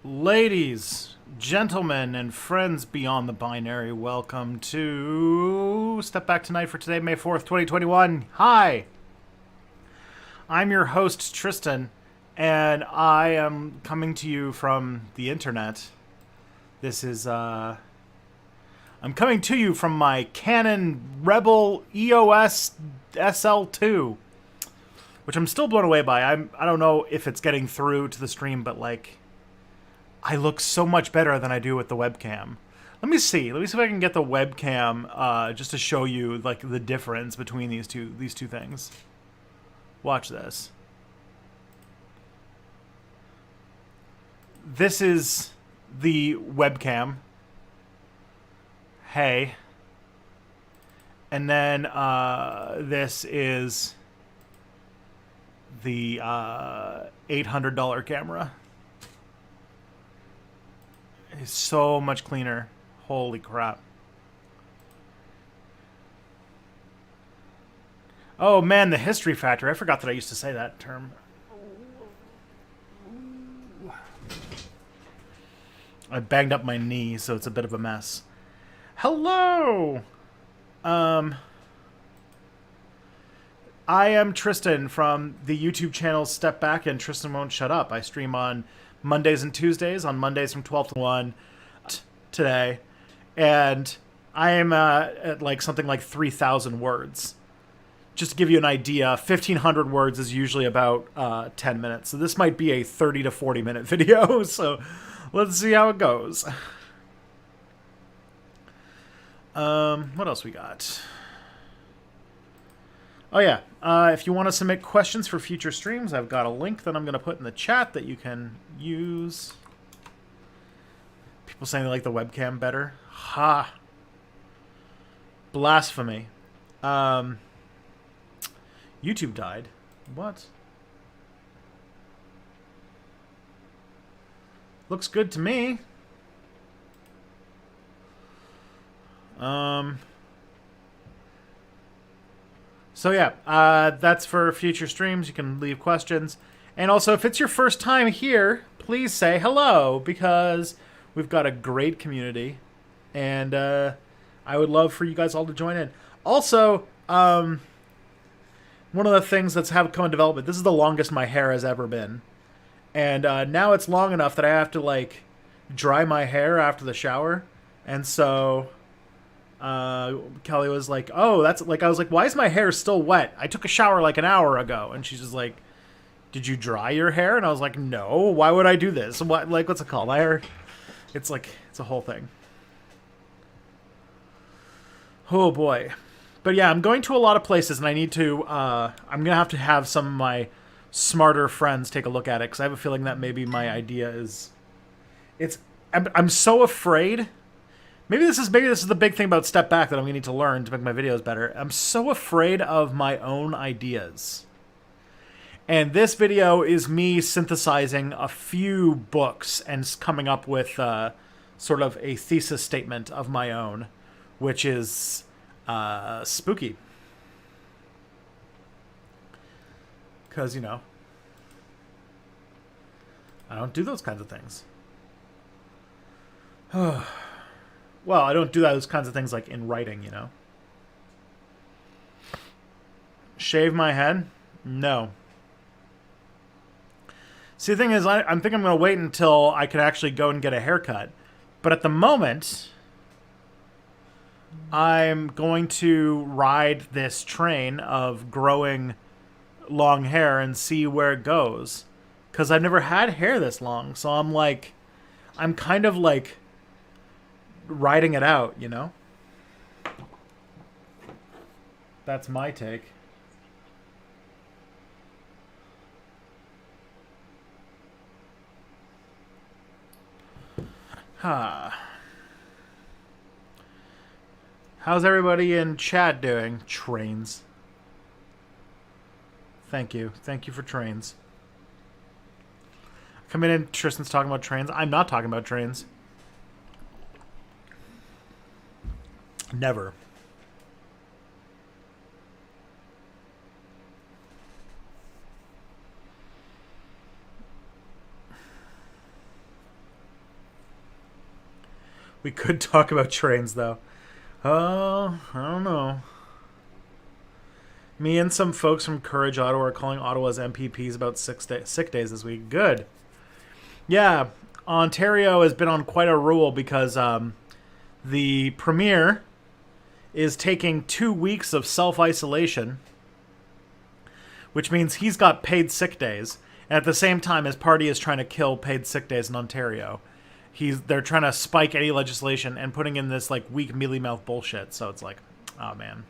Ladies, gentlemen, and friends beyond the binary, welcome to Step Back Tonight for today, May 4th, 2021. Hi! I'm your host, Tristan, and I am coming to you from the internet. I'm coming to you from my Canon Rebel EOS SL2, which I'm still blown away by. I don't know if it's getting through to the stream, but I look so much better than I do with the webcam. Let me see if I can get the webcam just to show you the difference between these two things. Watch this. This is the webcam. Hey. And then this is the $800 camera. It's so much cleaner. Holy crap. Oh man, the history factor. I forgot that I used to say that term. I banged up my knee, so it's a bit of a mess. Hello! I am Tristan from the YouTube channel Step Back and Tristan Won't Shut Up. I stream on Mondays and Tuesdays, on Mondays from 12 to 1 today. And I am at something like 3,000 words. Just to give you an idea, 1,500 words is usually about 10 minutes. So this might be a 30 to 40 minute video. So let's see how it goes. What else we got? Oh yeah, if you want to submit questions for future streams, I've got a link that I'm going to put in the chat that you can use. People saying they like the webcam better. Ha! Blasphemy. YouTube died. What? Looks good to me. So yeah, that's for future streams. You can leave questions. And also, if it's your first time here, please say hello, because we've got a great community. And I would love for you guys all to join in. Also, one of the things that's come in development, this is the longest my hair has ever been. And now it's long enough that I have to, dry my hair after the shower. And so Kelly was like, oh, that's I was like, why is my hair still wet? I took a shower an hour ago. And she's just like, did you dry your hair? And I was like, no, why would I do this? What's it called? My hair, it's a whole thing. Oh boy. But yeah, I'm going to a lot of places, and I need to, I'm going to have some of my smarter friends take a look at it, because I have a feeling that maybe my idea is, I'm so afraid. Maybe this is the big thing about Step Back that I'm going to need to learn to make my videos better. I'm so afraid of my own ideas. And this video is me synthesizing a few books and coming up with sort of a thesis statement of my own, which is spooky. Because, I don't do those kinds of things. Well, I don't do those kinds of things in writing, Shave my head? No. See, the thing is, I think I'm going to wait until I can actually go and get a haircut. But at the moment, I'm going to ride this train of growing long hair and see where it goes. Because I've never had hair this long. So I'm kind of riding it out, That's my take. How's everybody in chat doing? Trains. Thank you. Thank you for trains. Coming in, Tristan's talking about trains. I'm not talking about trains. Never. We could talk about trains, though. I don't know. Me and some folks from Courage Ottawa are calling Ottawa's MPPs about sick days this week. Good. Yeah, Ontario has been on quite a roll because the premier is taking 2 weeks of self-isolation, which means he's got paid sick days. And at the same time, his party is trying to kill paid sick days in Ontario. They're trying to spike any legislation and putting in this like weak mealy mouth bullshit. So it's like, oh man.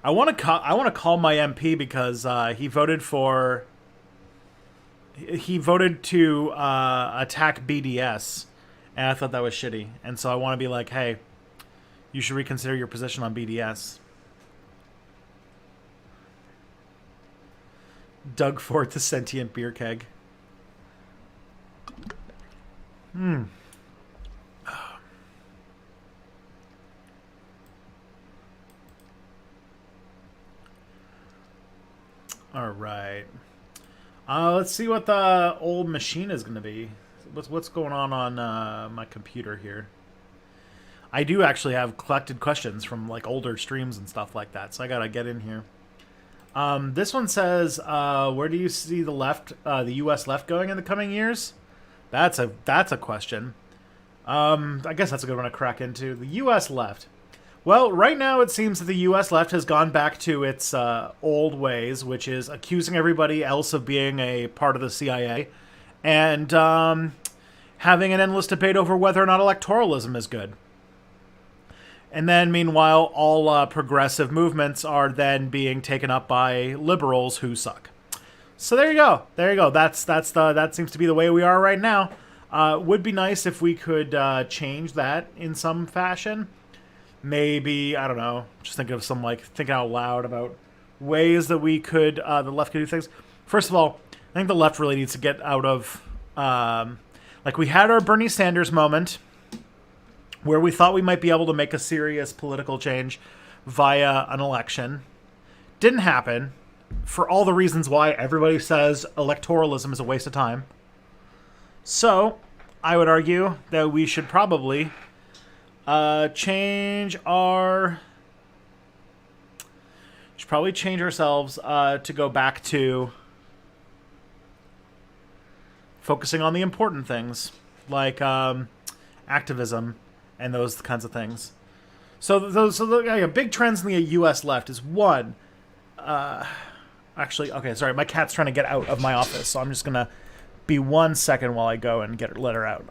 I want to call my MP because he voted to attack BDS, and I thought that was shitty. And so I want to be like, hey, you should reconsider your position on BDS. Doug Ford, the sentient beer keg. All right. Let's see what the old machine is going to be. What's going on my computer here? I do actually have collected questions from like older streams and stuff like that, so I gotta get in here. This one says, where do you see the left, the U.S. left going in the coming years? That's a question. I guess that's a good one to crack into. The U.S. left. Well, right now it seems that the U.S. left has gone back to its old ways, which is accusing everybody else of being a part of the CIA, and having an endless debate over whether or not electoralism is good. And then, meanwhile, all progressive movements are then being taken up by liberals who suck. So there you go. There you go. That seems to be the way we are right now. Would be nice if we could change that in some fashion. Maybe, I don't know, just thinking of thinking out loud about ways that we could, the left could do things. First of all, I think the left really needs to get out of, we had our Bernie Sanders moment where we thought we might be able to make a serious political change via an election. Didn't happen for all the reasons why everybody says electoralism is a waste of time. So, I would argue that we should probably change ourselves to go back to focusing on the important things, like activism and those kinds of things. So big trends in the U.S. left is one. Actually, okay, sorry, my cat's trying to get out of my office, so I'm just gonna be 1 second while I go and let her out.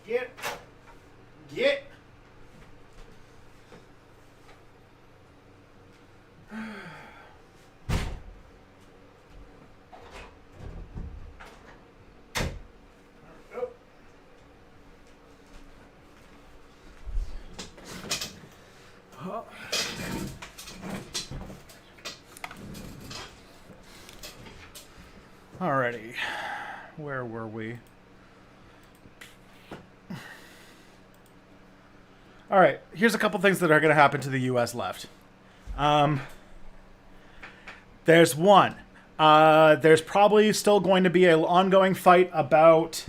Get. Alrighty. Where were we? All right, here's a couple things that are going to happen to the U.S. left. There's one. There's probably still going to be an ongoing fight about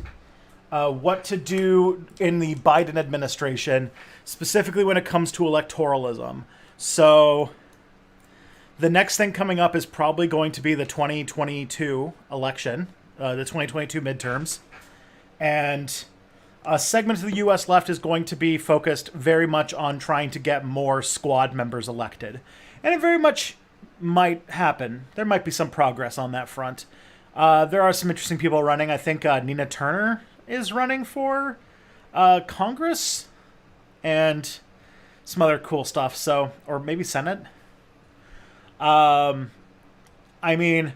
what to do in the Biden administration, specifically when it comes to electoralism. So the next thing coming up is probably going to be the 2022 election, the 2022 midterms. And a segment of the U.S. left is going to be focused very much on trying to get more squad members elected. And it very much might happen. There might be some progress on that front. There are some interesting people running. I think Nina Turner is running for Congress and some other cool stuff. So, or maybe Senate. I mean,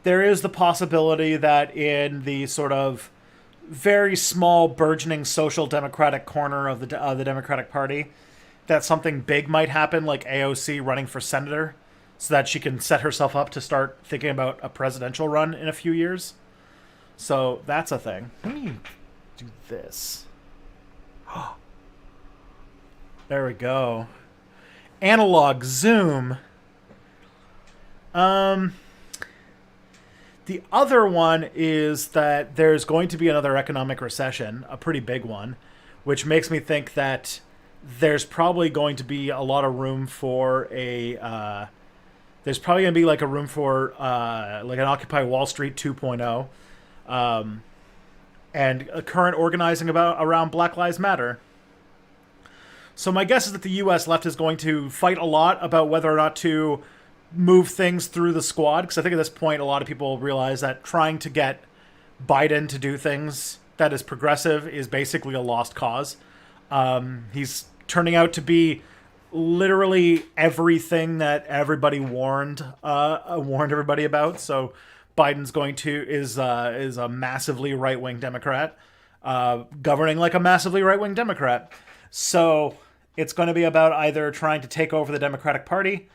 there is the possibility that in the sort of very small, burgeoning social democratic corner of the Democratic Party, that something big might happen, like AOC running for senator, so that she can set herself up to start thinking about a presidential run in a few years. So that's a thing. Let me do this. There we go. analog Zoom. Um, the other one is that there's going to be another economic recession, a pretty big one, which makes me think that there's probably going to be a lot of room for a. There's probably going to be like a room for like an Occupy Wall Street 2.0, and a current organizing about around Black Lives Matter. So my guess is that the U.S. left is going to fight a lot about whether or not to move things through the squad, because I think at this point a lot of people realize that trying to get Biden to do things that is progressive is basically a lost cause. He's turning out to be literally everything that everybody warned everybody about. So Biden's is a massively right wing Democrat, governing like a massively right wing Democrat. So it's going to be about either trying to take over the Democratic Party,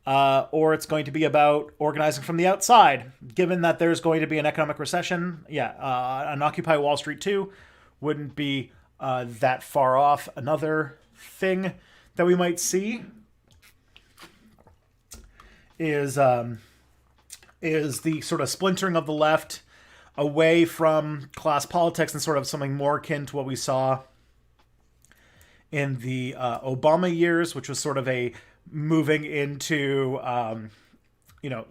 or it's going to be about organizing from the outside. Given that there's going to be an economic recession, an Occupy Wall Street 2 wouldn't be that far off. Another thing that we might see is the sort of splintering of the left away from class politics and sort of something more akin to what we saw in the Obama years, which was sort of a moving into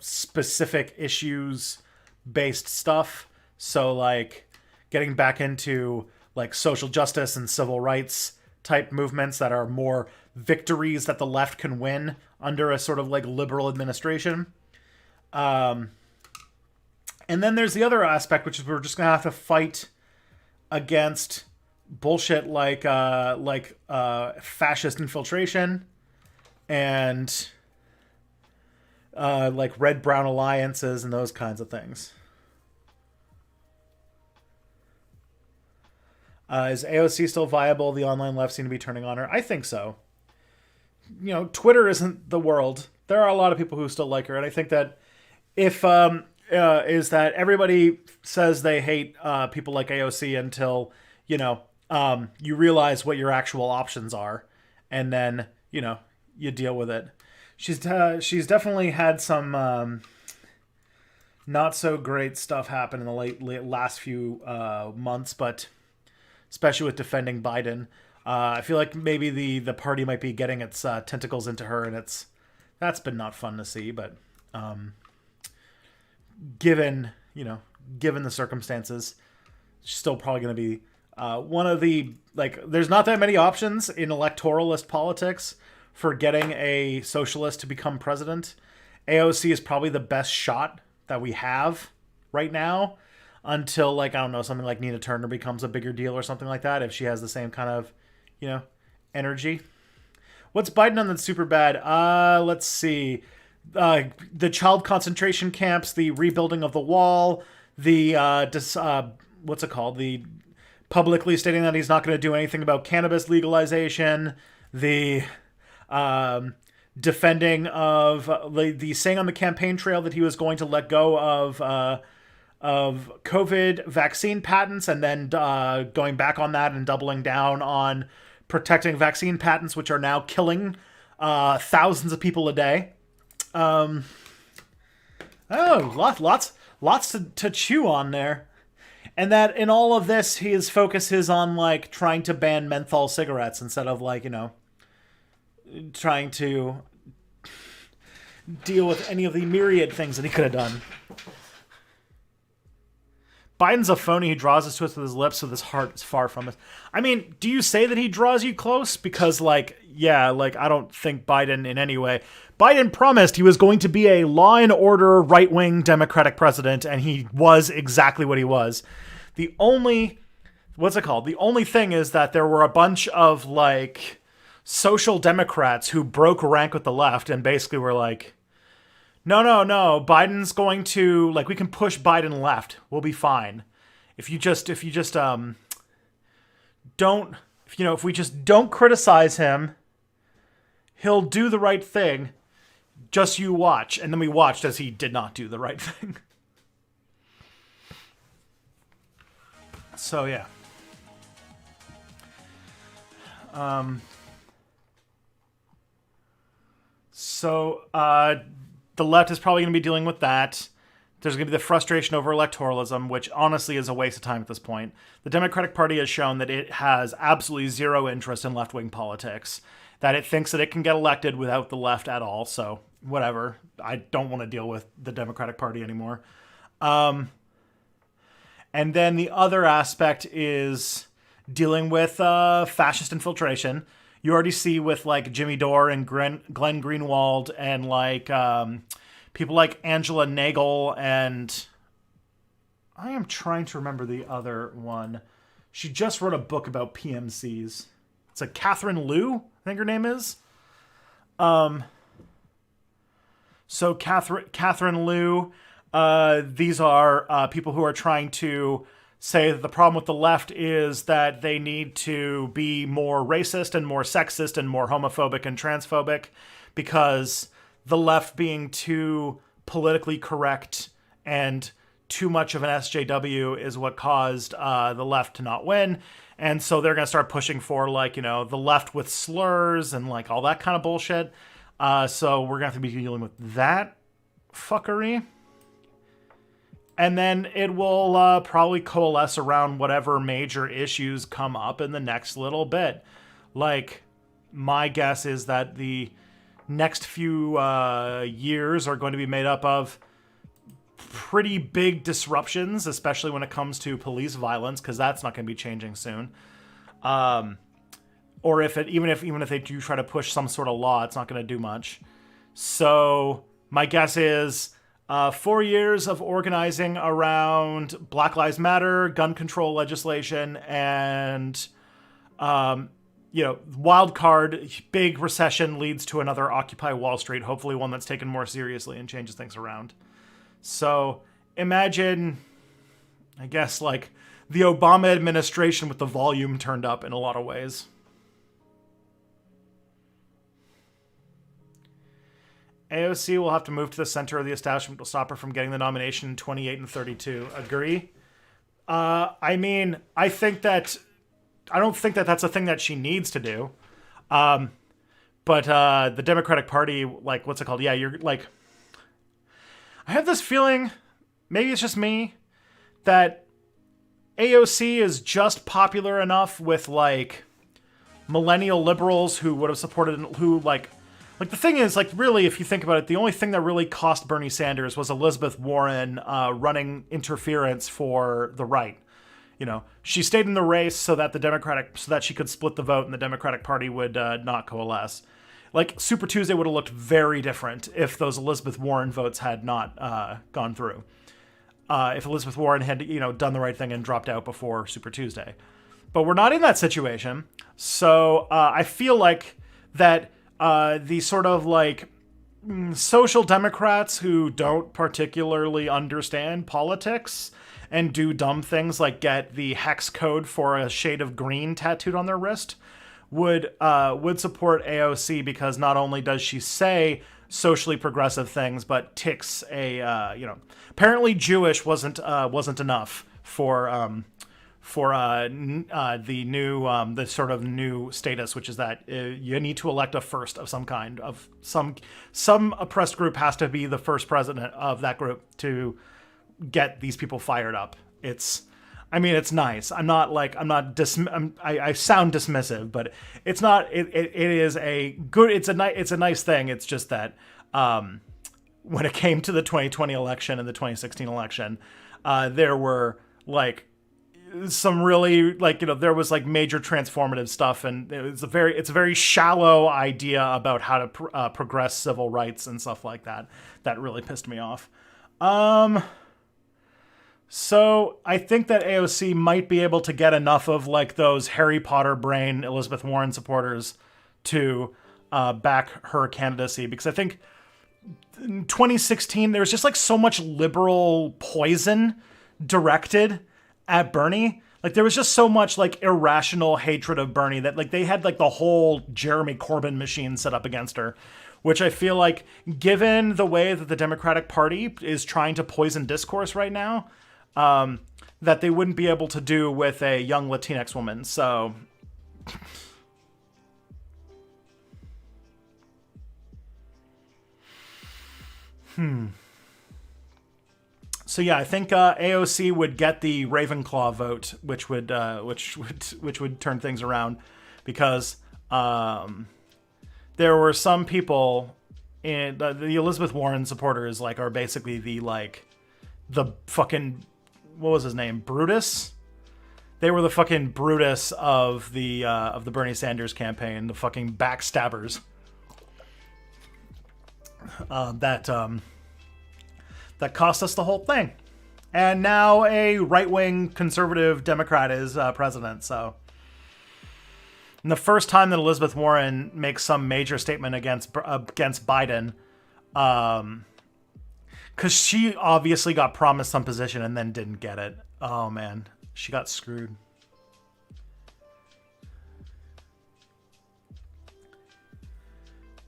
specific issues based stuff. So like getting back into like social justice and civil rights type movements that are more victories that the left can win under a sort of like liberal administration. And then there's the other aspect, which is we're just gonna have to fight against bullshit like fascist infiltration and like red-brown alliances and those kinds of things. Is AOC still viable? The online left seem to be turning on her. I think so. Twitter isn't the world. There are a lot of people who still like her, and I think that if is that everybody says they hate people like AOC until you realize what your actual options are, and then you deal with it. She's definitely had some not so great stuff happen in the last few months, but especially with defending Biden. I feel like maybe the party might be getting its tentacles into her, and that's been not fun to see. But given the circumstances, she's still probably going to be one of the There's not that many options in electoralist politics for getting a socialist to become president. AOC is probably the best shot that we have right now, until I don't know, something like Nina Turner becomes a bigger deal or something like that, if she has the same kind of energy. What's Biden on that's super bad? Let's see. The child concentration camps, the rebuilding of the wall, the what's it called? The publicly stating that he's not going to do anything about cannabis legalization, the defending of the saying on the campaign trail that he was going to let go of COVID vaccine patents, and then going back on that and doubling down on protecting vaccine patents, which are now killing thousands of people a day. Lots to chew on there. And that in all of this, his focus is on trying to ban menthol cigarettes instead of trying to deal with any of the myriad things that he could have done. Biden's a phony. He draws us to us with his lips, so his heart is far from us. I mean, do you say that he draws you close? Because, I don't think Biden in any way. Biden promised he was going to be a law and order right-wing Democratic president, and he was exactly what he was. The only thing is that there were a bunch of, social democrats who broke rank with the left and basically were like, no, Biden's going to, we can push Biden left. We'll be fine. If we just don't criticize him, he'll do the right thing. Just you watch. And then we watched as he did not do the right thing. So, yeah. So the left is probably going to be dealing with that. There's going to be the frustration over electoralism, which honestly is a waste of time at this point. The Democratic Party has shown that it has absolutely zero interest in left-wing politics, that it thinks that it can get elected without the left at all. So whatever. I don't want to deal with the Democratic Party anymore. And then the other aspect is dealing with fascist infiltration. You already see with like Jimmy Dore and Glenn Greenwald and like people like Angela Nagel, and I am trying to remember the other one. She just wrote a book about PMCs. It's a Catherine Liu, I think her name is. So Catherine Liu, these are people who are trying to say that the problem with the left is that they need to be more racist and more sexist and more homophobic and transphobic, because the left being too politically correct and too much of an SJW is what caused the left to not win. And so they're going to start pushing for, like, you know, the left with slurs and like all that kind of bullshit. So we're going to have to be dealing with that fuckery. And then it will probably coalesce around whatever major issues come up in the next little bit. Like, my guess is that the next few years are going to be made up of pretty big disruptions, especially when it comes to police violence, because that's not going to be changing soon. Or even if they do try to push some sort of law, it's not going to do much. So my guess is 4 years of organizing around Black Lives Matter, gun control legislation, and wild card, big recession leads to another Occupy Wall Street, hopefully one that's taken more seriously and changes things around. So imagine, I guess, like the Obama administration with the volume turned up in a lot of ways. AOC will have to move to the center of the establishment to stop her from getting the nomination in 28 and 32. Agree? I mean, I don't think that that's a thing that she needs to do. But the Democratic Party, like, what's it called? Yeah, you're like, I have this feeling, maybe it's just me, that AOC is just popular enough with like millennial liberals who would have supported, who like the thing is, like, really, if you think about it, the only thing that really cost Bernie Sanders was Elizabeth Warren running interference for the right. You know, she stayed in the race so that she could split the vote and the Democratic Party would not coalesce. Like, Super Tuesday would have looked very different if those Elizabeth Warren votes had not gone through. If Elizabeth Warren had, done the right thing and dropped out before Super Tuesday. But we're not in that situation. So I feel like that the sort of like social democrats who don't particularly understand politics and do dumb things like get the hex code for a shade of green tattooed on their wrist would support AOC, because not only does she say socially progressive things, but ticks apparently Jewish wasn't enough for the sort of new status, which is that you need to elect a first of some kind, of some oppressed group has to be the first president of that group to get these people fired up. It's nice. I sound dismissive, but it's not. It is a good. It's a nice thing. It's just that when it came to the 2020 election and the 2016 election, there were like some really there was like major transformative stuff, and it's a very shallow idea about how to progress civil rights and stuff like that. That really pissed me off. So I think that AOC might be able to get enough of like those Harry Potter brain Elizabeth Warren supporters to back her candidacy, because I think in 2016 there was just like so much liberal poison directed at Bernie. Like, there was just so much like irrational hatred of Bernie that like they had like the whole Jeremy Corbyn machine set up against her, which I feel like, given the way that the Democratic Party is trying to poison discourse right now, that they wouldn't be able to do with a young Latinx woman. So So yeah, I think AOC would get the Ravenclaw vote, which would turn things around, because there were some people in the Elizabeth Warren supporters are basically the fucking, what was his name, Brutus. They were the fucking Brutus of the Bernie Sanders campaign, the fucking backstabbers. That cost us the whole thing. And now a right-wing conservative Democrat is president, so. And the first time that Elizabeth Warren makes some major statement against Biden, because she obviously got promised some position and then didn't get it. Oh, man. She got screwed.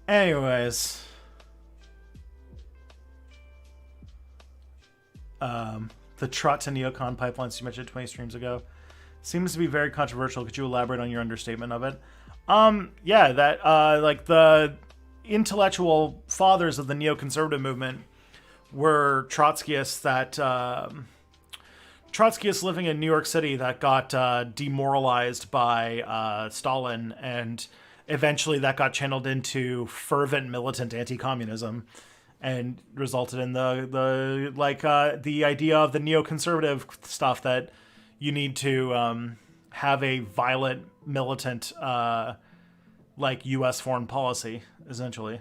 Anyways. The Trot to Neocon pipelines you mentioned 20 streams ago seems to be very controversial. Could you elaborate on your understatement of it? Yeah, that the intellectual fathers of the neoconservative movement were Trotskyists Trotskyists living in New York City that got demoralized by Stalin, and eventually that got channeled into fervent militant anti-communism. And resulted in the idea of the neoconservative stuff that you need to have a violent, militant, U.S. foreign policy, essentially.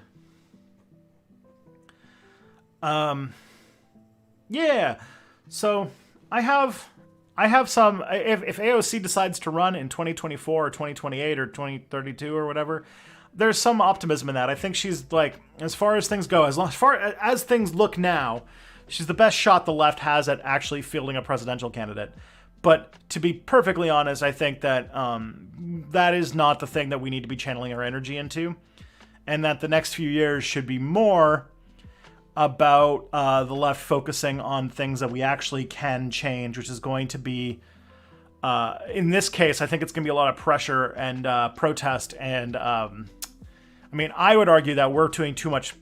Yeah. So I have some. If AOC decides to run in 2024 or 2028 or 2032 or whatever, there's some optimism in that. I think she's as far as things go, as far as things look now, she's the best shot the left has at actually fielding a presidential candidate. But to be perfectly honest, I think that that is not the thing that we need to be channeling our energy into, and that the next few years should be more about the left focusing on things that we actually can change, which is going to be, in this case, I think it's going to be a lot of pressure and protest and. I would argue that we're doing too much.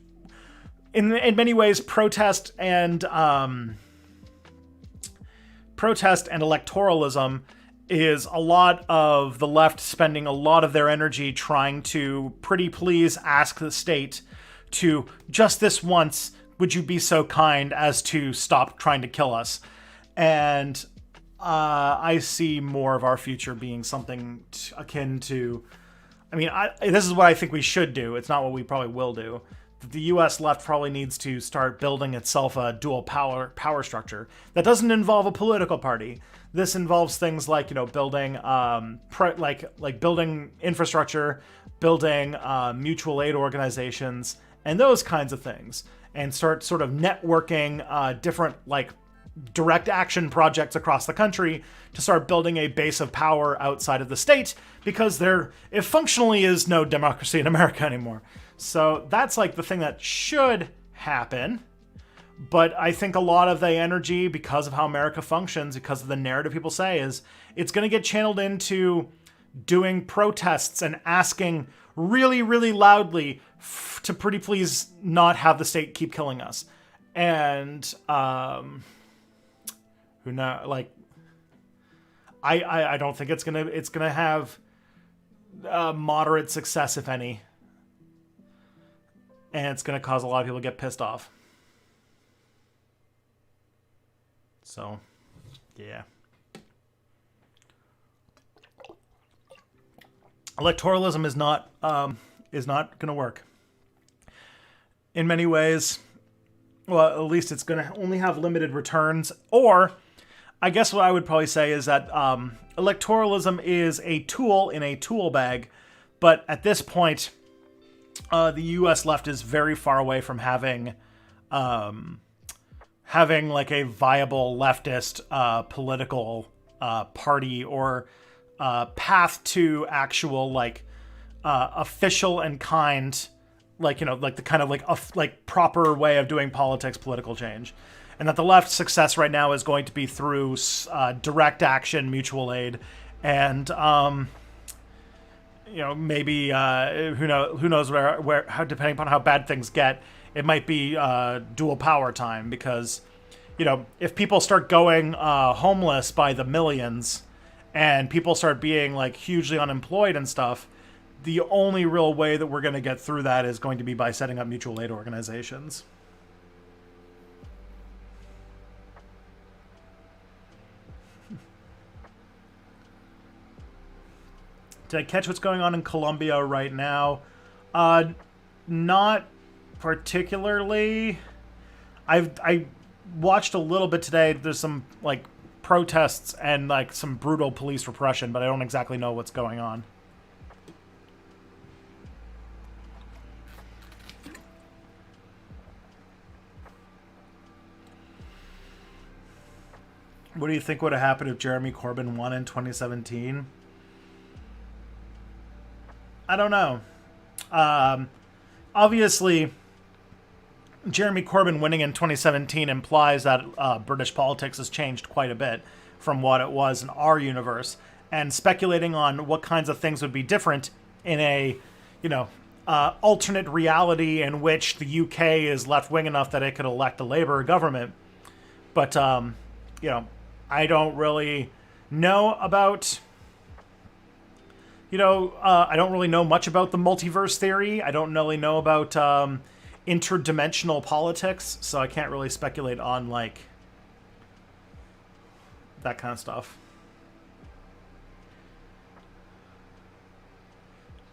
In many ways, protest and electoralism is a lot of the left spending a lot of their energy trying to pretty please ask the state to, just this once, would you be so kind as to stop trying to kill us? And I see more of our future being something akin to... this is what I think we should do. It's not what we probably will do. The U.S. left probably needs to start building itself a dual power structure that doesn't involve a political party. This involves things like building building infrastructure, building mutual aid organizations, and those kinds of things, and start sort of networking different direct action projects across the country to start building a base of power outside of the state, because there functionally is no democracy in America anymore. So that's the thing that should happen. But I think a lot of the energy, because of how America functions, because of the narrative people say, is it's going to get channeled into doing protests and asking really, really loudly to pretty please not have the state keep killing us. And who knows? I don't think it's gonna have moderate success, if any, and it's gonna cause a lot of people to get pissed off. So, yeah. Electoralism is not gonna work. In many ways, well, at least it's gonna only have limited returns, or I guess what I would probably say is that electoralism is a tool in a tool bag, but at this point, the U.S. left is very far away from having a viable leftist political party or path to actual official and kind, the kind of proper way of doing politics, political change. And that the left's success right now is going to be through direct action, mutual aid, and maybe who knows where how, depending upon how bad things get, it might be dual power time, because, if people start going homeless by the millions and people start being like hugely unemployed and stuff, the only real way that we're going to get through that is going to be by setting up mutual aid organizations. Did I catch what's going on in Colombia right now? Not particularly. I watched a little bit today. There's some like protests and like some brutal police repression, but I don't exactly know what's going on. What do you think would have happened if Jeremy Corbyn won in 2017? I don't know. Obviously, Jeremy Corbyn winning in 2017 implies that British politics has changed quite a bit from what it was in our universe. And speculating on what kinds of things would be different in a, alternate reality in which the UK is left-wing enough that it could elect a Labour government. But, I don't really know about... I don't really know much about the multiverse theory. I don't really know about interdimensional politics, so I can't really speculate on, like, that kind of stuff.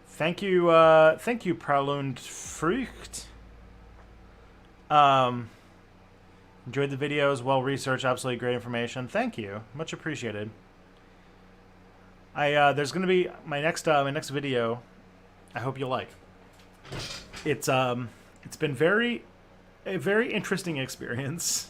Thank you, Praulund Frucht. Enjoyed the videos, well researched, absolutely great information. Thank you, much appreciated. There's gonna be my next video. I hope you'll like. It's been a very interesting experience.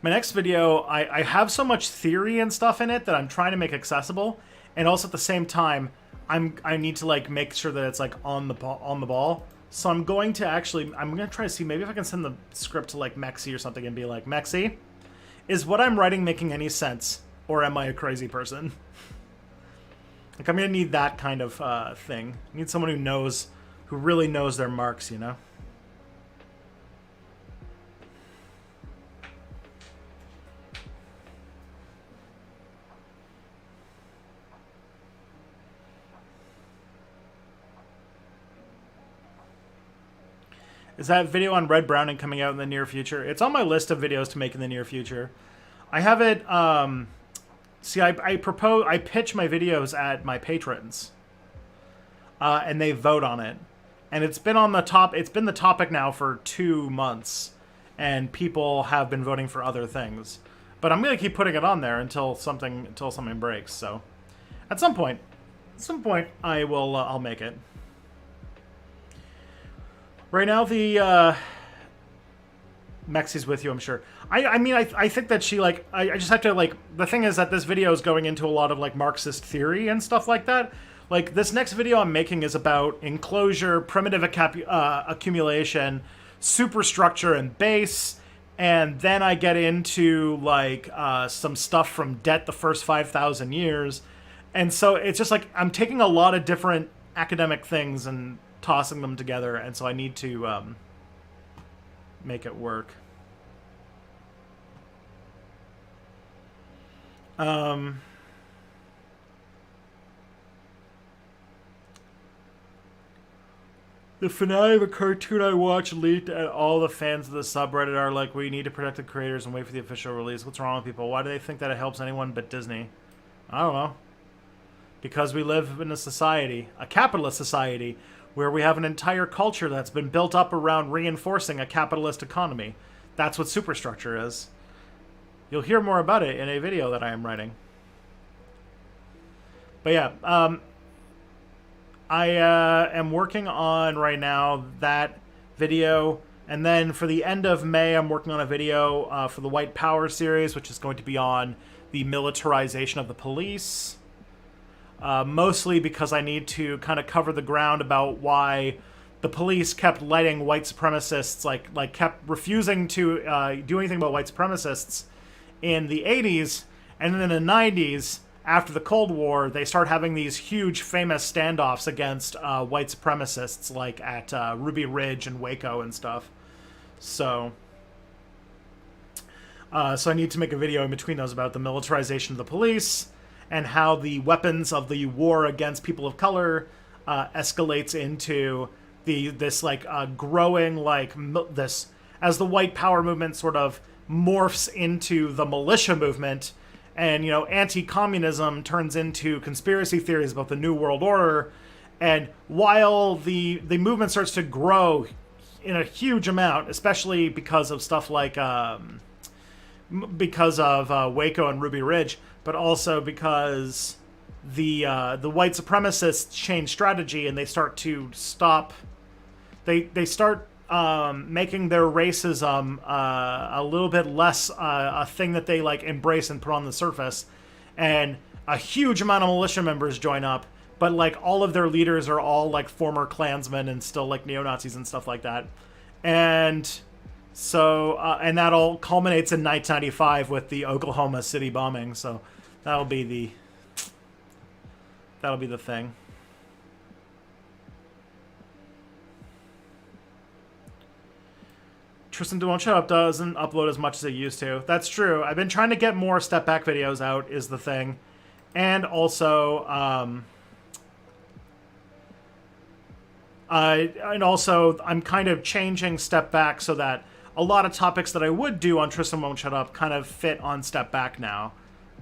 My next video, I have so much theory and stuff in it that I'm trying to make accessible, and also at the same time, I need to like make sure that it's like on the ball. So I'm going to try to see maybe if I can send the script to like Mexi or something and be like, Mexi, is what I'm writing making any sense, or am I a crazy person? Like, I'm gonna need that kind of thing. I need someone who really knows their marks, you know? Is that video on red browning coming out in the near future? It's on my list of videos to make in the near future. I have it, see, I pitch my videos at my patrons. And they vote on it. And it's been on the top, it's been the topic now for 2 months. And people have been voting for other things. But I'm gonna keep putting it on there until something breaks, so. At some point I will, I'll make it. Right now, the Mexi's with you, I'm sure. I think that she, like, I just have to, like, the thing is that this video is going into a lot of, like, Marxist theory and stuff like that. Like, this next video I'm making is about enclosure, primitive accumulation, superstructure, and base. And then I get into, like, some stuff from debt the first 5,000 years. And so it's just, like, I'm taking a lot of different academic things and tossing them together, and so I need to make it work. The finale of a cartoon I watched leaked, and all the fans of the subreddit are like, we need to protect the creators and wait for the official release. What's wrong with people? Why do they think that it helps anyone but Disney? I don't know. Because we live in a society, a capitalist society, where we have an entire culture that's been built up around reinforcing a capitalist economy. That's what superstructure is. You'll hear more about it in a video that I am writing. But yeah, I am working on right now that video, and then for the end of May, I'm working on a video for the White Power series, which is going to be on the militarization of the police. Mostly because I need to kind of cover the ground about why the police kept letting white supremacists, like kept refusing to do anything about white supremacists in the 80s, And then in the 90s, after the Cold War, they start having these huge famous standoffs against white supremacists, like at Ruby Ridge and Waco and stuff. So I need to make a video in between those about the militarization of the police and how the weapons of the war against people of color escalates into this growing this, as the white power movement sort of morphs into the militia movement, and anti-communism turns into conspiracy theories about the New World Order. And while the movement starts to grow in a huge amount, especially because of stuff like Waco and Ruby Ridge, but also because the white supremacists change strategy and they start to stop. They start making their racism a little bit less a thing that they embrace and put on the surface, and a huge amount of militia members join up. But all of their leaders are all former Klansmen and still neo-Nazis and stuff like that. And so and that all culminates in 1995 with the Oklahoma City bombing. So that'll be the thing. Tristan Won't Shut Up doesn't upload as much as it used to. That's true. I've been trying to get more Step Back videos out is the thing. And also I'm kind of changing Step Back so that a lot of topics that I would do on Tristan Won't Shut Up kind of fit on Step Back now.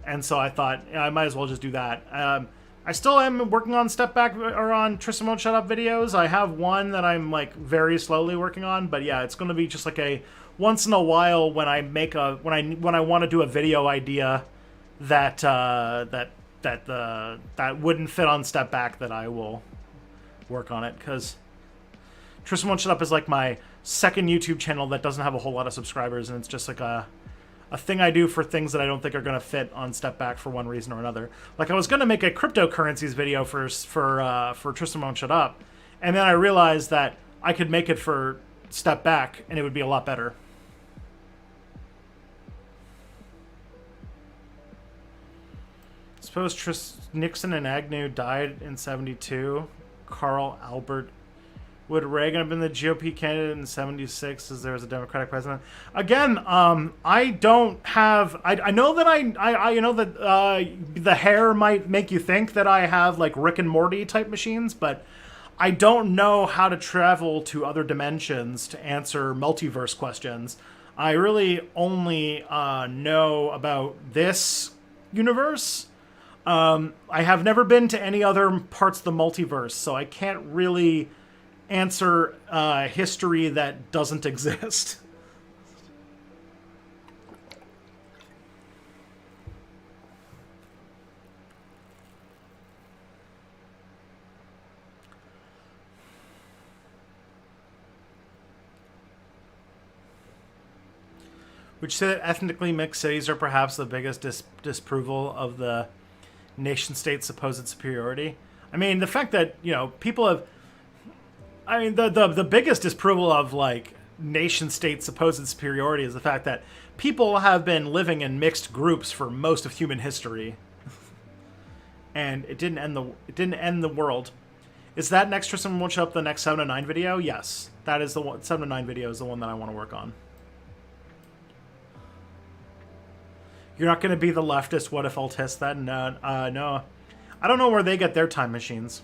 And so I thought I might as well just do that. I still am working on Step Back or on Tristan Won't Shut Up videos. I have one that I'm very slowly working on, but yeah, it's going to be just a once in a while when I make when I want to do a video idea that wouldn't fit on Step Back, that I will work on it, because Tristan Won't Shut Up is my second YouTube channel that doesn't have a whole lot of subscribers, and it's just a thing I do for things that I don't think are going to fit on Step Back for one reason or another. I was going to make a cryptocurrencies video for Tristan Won't Shut Up, and then I realized that I could make it for Step Back, and it would be a lot better. Suppose Nixon and Agnew died in 1972. Carl Albert. Would Reagan have been the GOP candidate in 1976 as there was a Democratic president? Again, I don't have. I know that I know that the hair might make you think that I have Rick and Morty type machines, but I don't know how to travel to other dimensions to answer multiverse questions. I really only know about this universe. I have never been to any other parts of the multiverse, so I can't really answer history that doesn't exist. Would you say that ethnically mixed cities are perhaps the biggest disapproval of the nation-state supposed superiority? I mean, the fact that people have. I mean, the biggest disapproval of nation-state supposed superiority is the fact that people have been living in mixed groups for most of human history, and it didn't end the world. Is that next Tristan Won't Shut Up the next 7 to 9 video? Yes, that is the one. 7 to 9 video is the one that I want to work on. You're not going to be the leftist. What if I'll test that? No. I don't know where they get their time machines.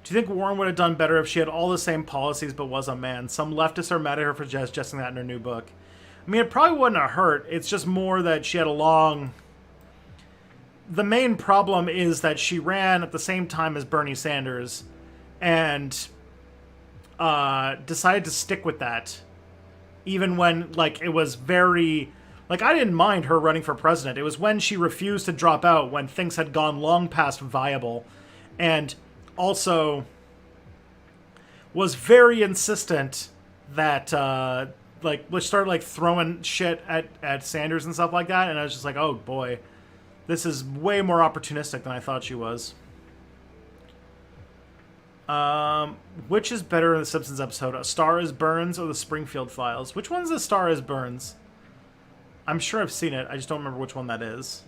Do you think Warren would have done better if she had all the same policies but was a man? Some leftists are mad at her for suggesting that in her new book. I mean, it probably wouldn't have hurt. It's just more that she had a long... The main problem is that she ran at the same time as Bernie Sanders and decided to stick with that. Even when, it was very... I didn't mind her running for president. It was when she refused to drop out, when things had gone long past viable. And... also was very insistent that let's start throwing shit at Sanders and stuff like that, and I was just oh boy, this is way more opportunistic than I thought she was. Which is better in the Simpsons episode, A Star is Burns or the Springfield Files? Which one's A Star is Burns? I'm sure I've seen it. I just don't remember which one that is.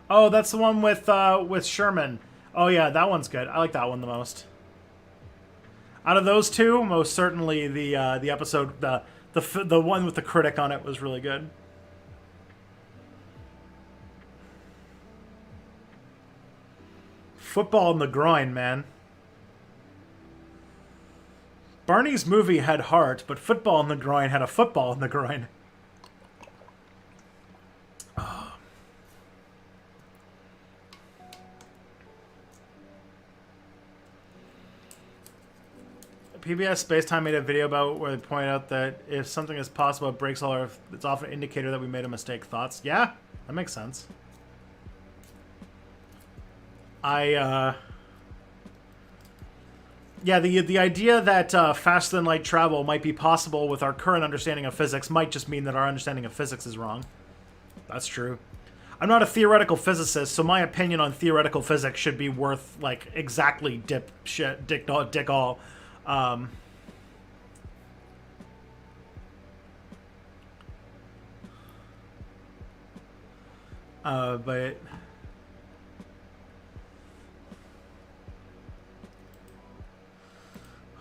Oh, that's the one with Sherman. Oh yeah, that one's good. I like that one the most. Out of those two, most certainly the episode the one with the critic on it was really good. Football in the groin, man. Barney's movie had heart, but Football in the Groin had a football in the groin. PBS Space Time made a video about where they point out that if something is possible, it breaks all our... It's often an indicator that we made a mistake. Thoughts? Yeah, that makes sense. Yeah, the idea that faster than light travel might be possible with our current understanding of physics might just mean that our understanding of physics is wrong. That's true. I'm not a theoretical physicist, so my opinion on theoretical physics should be worth, like, exactly dick all. But...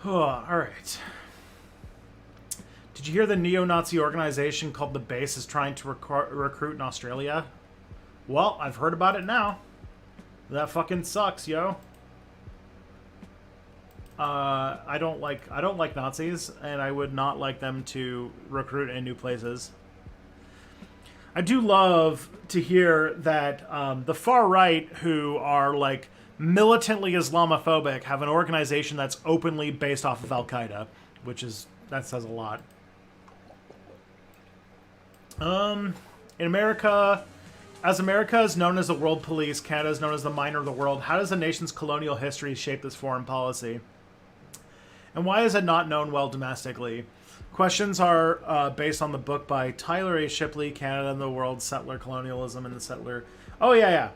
Oh, alright. Did you hear the neo-Nazi organization called The Base is trying to recruit in Australia? Well, I've heard about it now. That fucking sucks, yo. I don't like Nazis, and I would not like them to recruit in new places. I do love to hear that the far right, who are like militantly Islamophobic, have an organization that's openly based off of Al-Qaeda, that says a lot. In America, as America is known as the world police, Canada is known as the miner of the world. How does the nation's colonial history shape this foreign policy? And why is it not known well domestically? Questions are based on the book by Tyler A. Shipley, Canada and the World, Settler Colonialism and the Settler... Oh, yeah.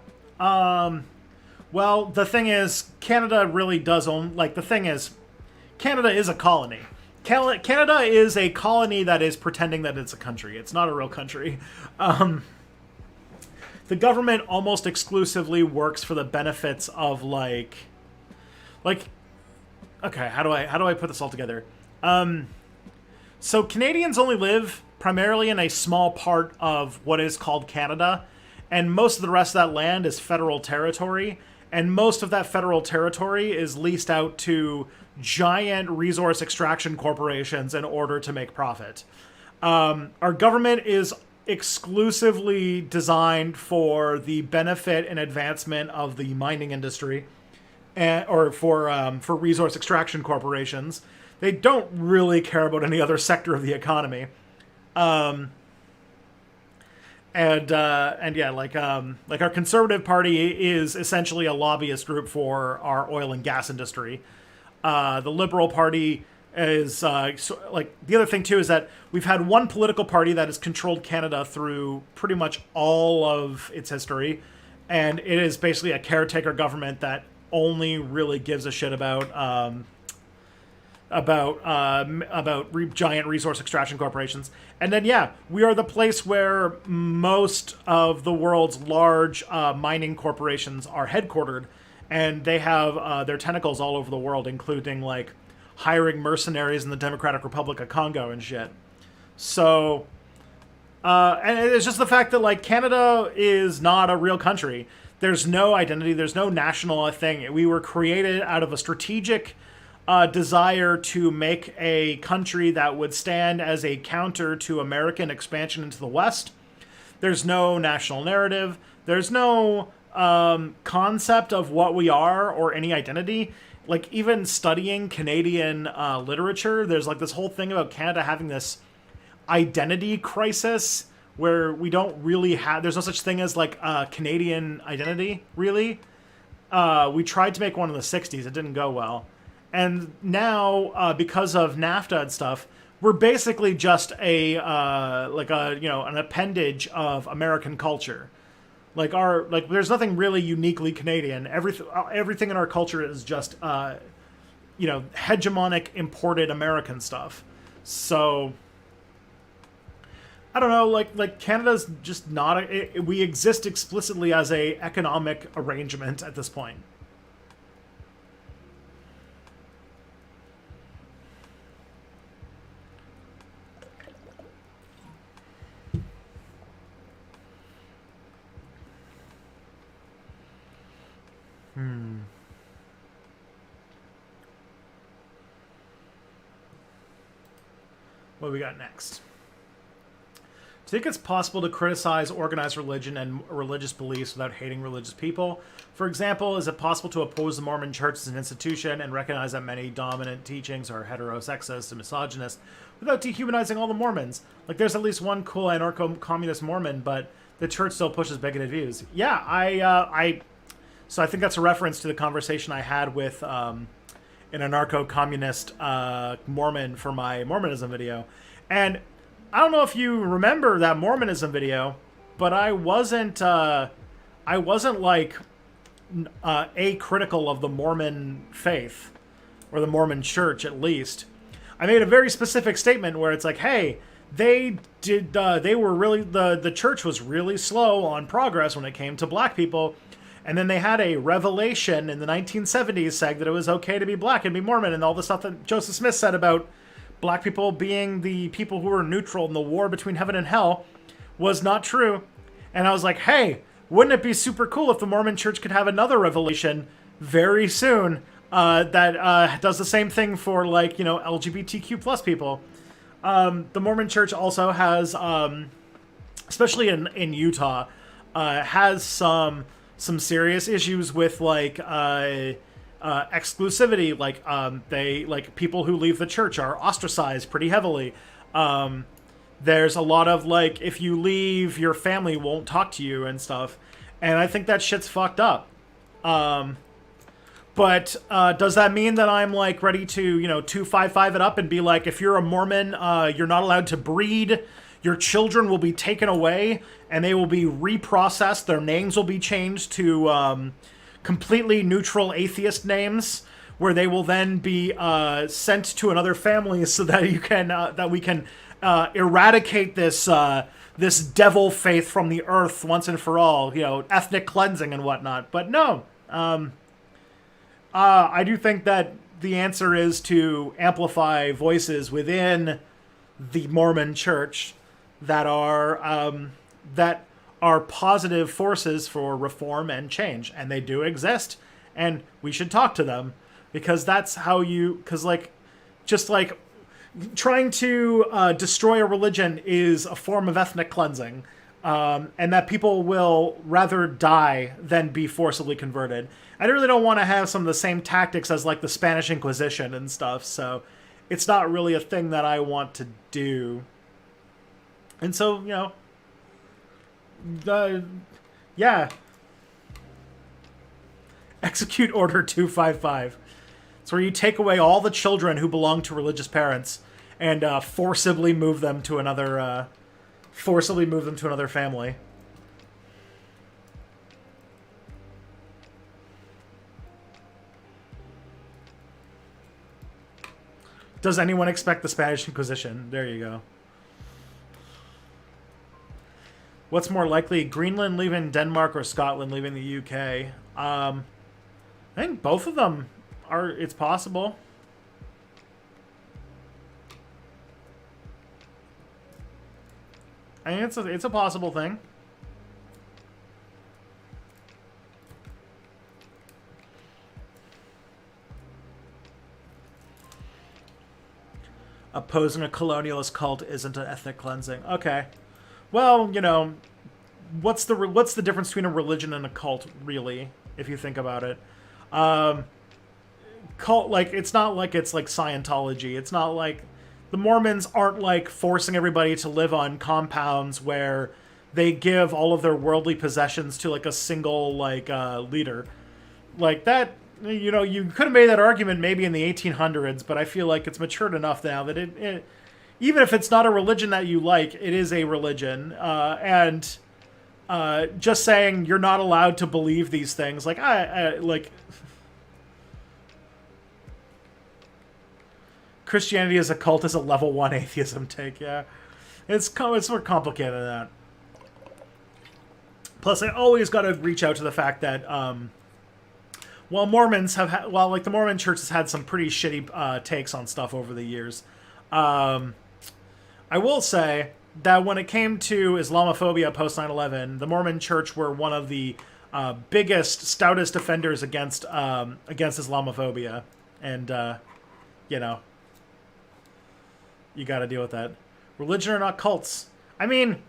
Well, the thing is, Canada really does own... Like, the thing is, Canada is a colony. Canada is a colony that is pretending that it's a country. It's not a real country. The government almost exclusively works for the benefits of, like... Okay, how do I put this all together? So Canadians only live primarily in a small part of what is called Canada, and most of the rest of that land is federal territory, and most of that federal territory is leased out to giant resource extraction corporations in order to make profit. Our government is exclusively designed for the benefit and advancement of the mining industry, or for resource extraction corporations. They don't really care about any other sector of the economy. And yeah, like our Conservative Party is essentially a lobbyist group for our oil and gas industry. The Liberal Party is like the other thing too is that we've had one political party that has controlled Canada through pretty much all of its history, and it is basically a caretaker government that only really gives a shit about giant resource extraction corporations. And then, yeah, we are the place where most of the world's large mining corporations are headquartered, and they have their tentacles all over the world, including, like, hiring mercenaries in the Democratic Republic of Congo and shit. So, and it's just the fact that, like, Canada is not a real country. There's no identity. There's no national thing. We were created out of a strategic desire to make a country that would stand as a counter to American expansion into the West. There's no national narrative. There's no concept of what we are or any identity. Like, even studying Canadian literature, there's like this whole thing about Canada having this identity crisis where we don't really have... There's no such thing as, like, Canadian identity, really. We tried to make one in the 60s. It didn't go well. And now, because of NAFTA and stuff, we're basically just an appendage of American culture. There's nothing really uniquely Canadian. Everything in our culture is just hegemonic imported American stuff. So I don't know, Canada's just not we exist explicitly as a economic arrangement at this point. What do we got next? Do you think it's possible to criticize organized religion and religious beliefs without hating religious people? For example, is it possible to oppose the Mormon Church as an institution and recognize that many dominant teachings are heterosexist and misogynist without dehumanizing all the Mormons? Like, there's at least one cool anarcho-communist Mormon, but the church still pushes bigoted views. Yeah, so I think that's a reference to the conversation I had with an anarcho-communist Mormon for my Mormonism video. And I don't know if you remember that Mormonism video, but I wasn't acritical of the Mormon faith, or the Mormon church at least. I made a very specific statement where it's like, hey, the church was really slow on progress when it came to black people. And then they had a revelation in the 1970s saying that it was okay to be black and be Mormon, and all the stuff that Joseph Smith said about black people being the people who were neutral in the war between heaven and hell was not true. And I was like, hey, wouldn't it be super cool if the Mormon church could have another revelation very soon that does the same thing for, LGBTQ plus people? The Mormon church also has, especially in Utah, has some serious issues with exclusivity. People who leave the church are ostracized pretty heavily. There's a lot of if you leave, your family won't talk to you and stuff, and I think that shit's fucked up. But does that mean that I'm ready to 255 it up and be like, if you're a Mormon, you're not allowed to breed? Your children will be taken away and they will be reprocessed. Their names will be changed to completely neutral atheist names, where they will then be sent to another family so that we can eradicate this devil faith from the earth once and for all. Ethnic cleansing and whatnot. But no, I do think that the answer is to amplify voices within the Mormon Church that are positive forces for reform and change, and they do exist, and we should talk to them, because that's how trying to destroy a religion is a form of ethnic cleansing, and that people will rather die than be forcibly converted. I really don't want to have some of the same tactics as the Spanish Inquisition and stuff, so it's not really a thing that I want to do. And so, yeah. Execute Order 255. It's where you take away all the children who belong to religious parents and forcibly move them to another family. Does anyone expect the Spanish Inquisition? There you go. What's more likely, Greenland leaving Denmark or Scotland leaving the UK? I think both of them are. It's possible. I think it's a possible thing. Opposing a colonialist cult isn't an ethnic cleansing. Okay. Well, what's the difference between a religion and a cult, really, if you think about it? Cult, it's not like it's like Scientology. It's not like the Mormons aren't forcing everybody to live on compounds where they give all of their worldly possessions to a single leader. That, you could have made that argument maybe in the 1800s, but I feel like it's matured enough now that it even if it's not a religion that you like, it is a religion. And just saying you're not allowed to believe these things. Like like Christianity as a cult is a level 1 atheism take. Yeah, it's more complicated than that. Plus, I always got to reach out to the fact that while Mormons have like the Mormon Church has had some pretty shitty takes on stuff over the years, I will say that when it came to Islamophobia post 9/11, the Mormon Church were one of the biggest, stoutest defenders against Islamophobia, and you know, you got to deal with that. Religion or not cults? I mean,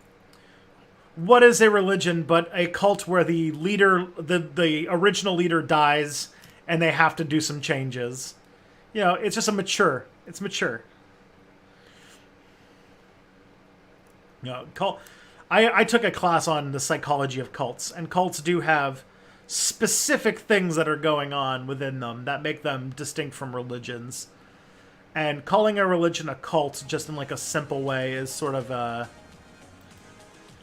what is a religion but a cult where the leader, the original leader dies, and they have to do some changes? You know, it's just mature. It's mature. You know, I took a class on the psychology of cults, and cults do have specific things that are going on within them that make them distinct from religions. And calling a religion a cult just in like a simple way is sort of I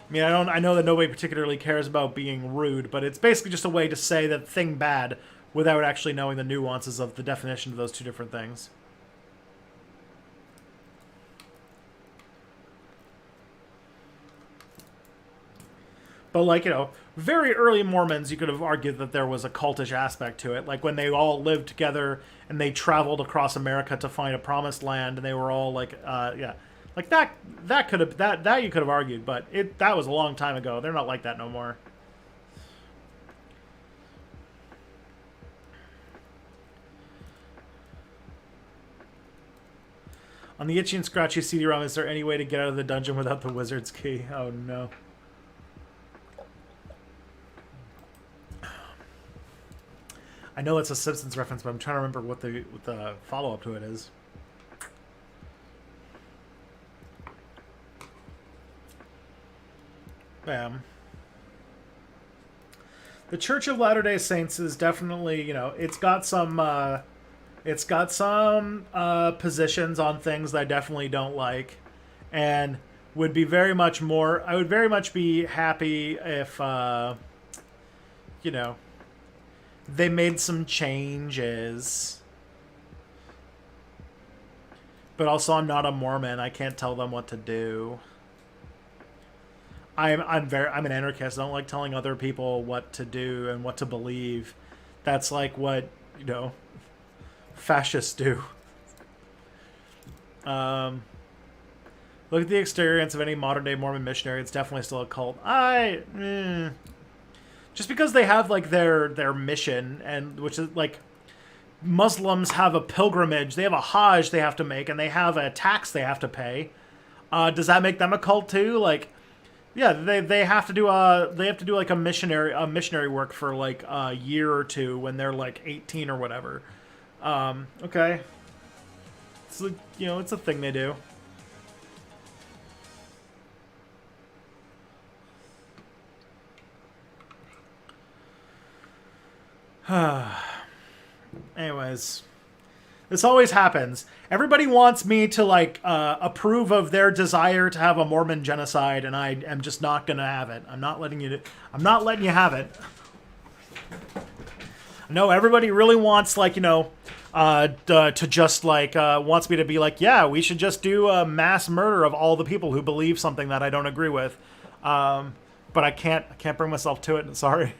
mean, I know that nobody particularly cares about being rude, but it's basically just a way to say that thing bad without actually knowing the nuances of the definition of those two different things. But, like, you know, very early Mormons, you could have argued that there was a cultish aspect to it. Like, when they all lived together and they traveled across America to find a promised land, and they were all, like, yeah. Like, that could have, that you could have argued, but that was a long time ago. They're not like that no more. On the Itchy and Scratchy CD-ROM, is there any way to get out of the dungeon without the wizard's key? Oh, no. I know it's a Simpsons reference, but I'm trying to remember what the follow-up to it is. Bam. The Church of Latter-day Saints is definitely, you know, it's got some positions on things that I definitely don't like, and would be very much more. I would very much be happy if, you know, they made some changes. But also, I'm not a Mormon. I can't tell them what to do. I'm an anarchist. I don't like telling other people what to do and what to believe. That's like what, you know, fascists do. Look at the experience of any modern day Mormon missionary. It's definitely still a cult. Just because they have like their mission, and which is like Muslims have a pilgrimage, they have a Hajj they have to make, and they have a tax they have to pay. Does that make them a cult too? Like, yeah, they have to do like a missionary work for like a year or two when they're like 18 or whatever. Okay, it's like, you know, it's a thing they do. Anyways, this always happens. Everybody wants me to like approve of their desire to have a Mormon genocide, and I am just not gonna have it. I'm not letting you have it. No, everybody really wants, like, you know, to just like wants me to be like, yeah, we should just do a mass murder of all the people who believe something that I don't agree with. But I can't bring myself to it. Sorry.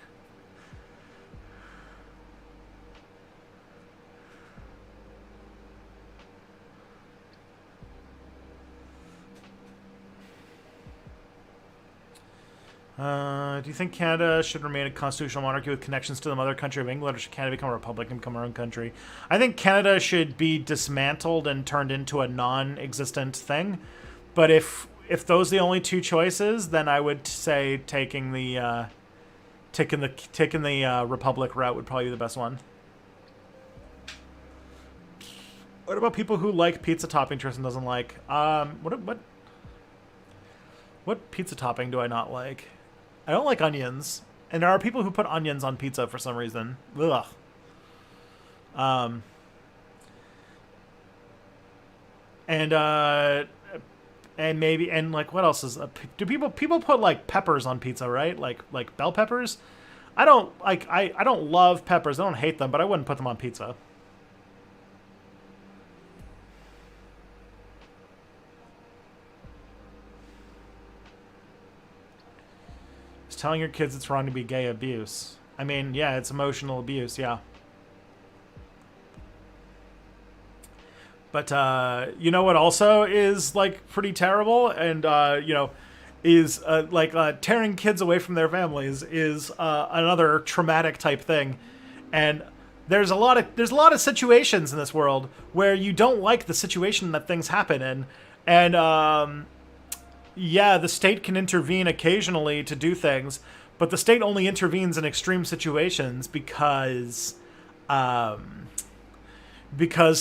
Do you think Canada should remain a constitutional monarchy with connections to the mother country of England, or should Canada become a republic and become our own country? I think Canada should be dismantled and turned into a non-existent thing. But if those are the only two choices, then I would say taking the republic route would probably be the best one. What about people who like pizza topping Tristan doesn't like? What pizza topping do I not like? I don't like onions. And there are people who put onions on pizza for some reason. Ugh. and maybe and like what else is do people put like peppers on pizza, right? Like bell peppers. I don't love peppers. I don't hate them, but I wouldn't put them on pizza. It's telling your kids it's wrong to be gay abuse. I mean, yeah, it's emotional abuse, yeah. But you know what also is like pretty terrible, and is tearing kids away from their families is another traumatic type thing, and there's a lot of situations in this world where you don't like the situation that things happen in, and yeah, the state can intervene occasionally to do things, but the state only intervenes in extreme situations because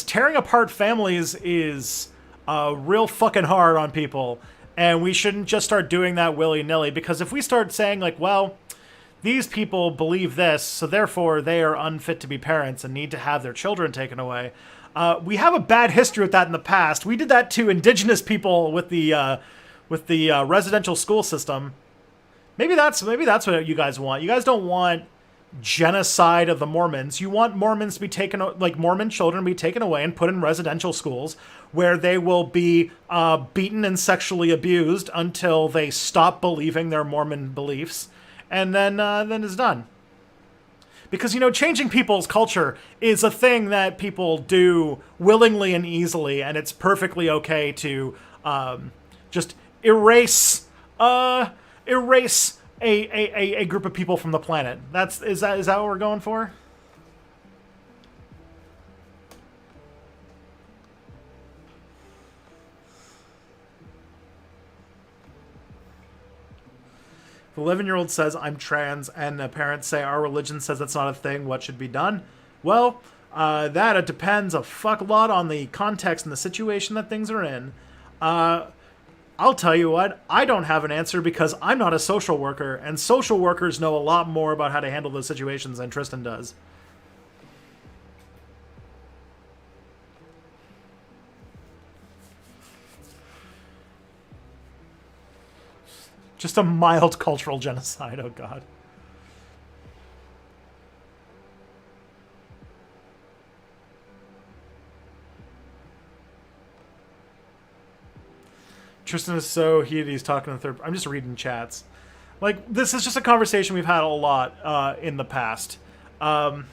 tearing apart families is real fucking hard on people, and we shouldn't just start doing that willy-nilly, because if we start saying like, well, these people believe this, so therefore they are unfit to be parents and need to have their children taken away, we have a bad history with that in the past. We did that to indigenous people with the residential school system. Maybe that's what you guys want. You guys don't want genocide of the Mormons. You want Mormons to be taken, like Mormon children to be taken away and put in residential schools where they will be beaten and sexually abused until they stop believing their Mormon beliefs, and then it's done. Because, changing people's culture is a thing that people do willingly and easily, and it's perfectly okay to just erase a group of people from the planet. Is that what we're going for? The 11-year-old says, I'm trans, and the parents say, our religion says that's not a thing, what should be done? Well, that it depends a fuck lot on the context and the situation that things are in. I'll tell you what, I don't have an answer because I'm not a social worker, and social workers know a lot more about how to handle those situations than Tristan does. Just a mild cultural genocide, oh god. Tristan is so heated he's talking to the third. I'm just reading chats. Like, this is just a conversation we've had a lot in the past. The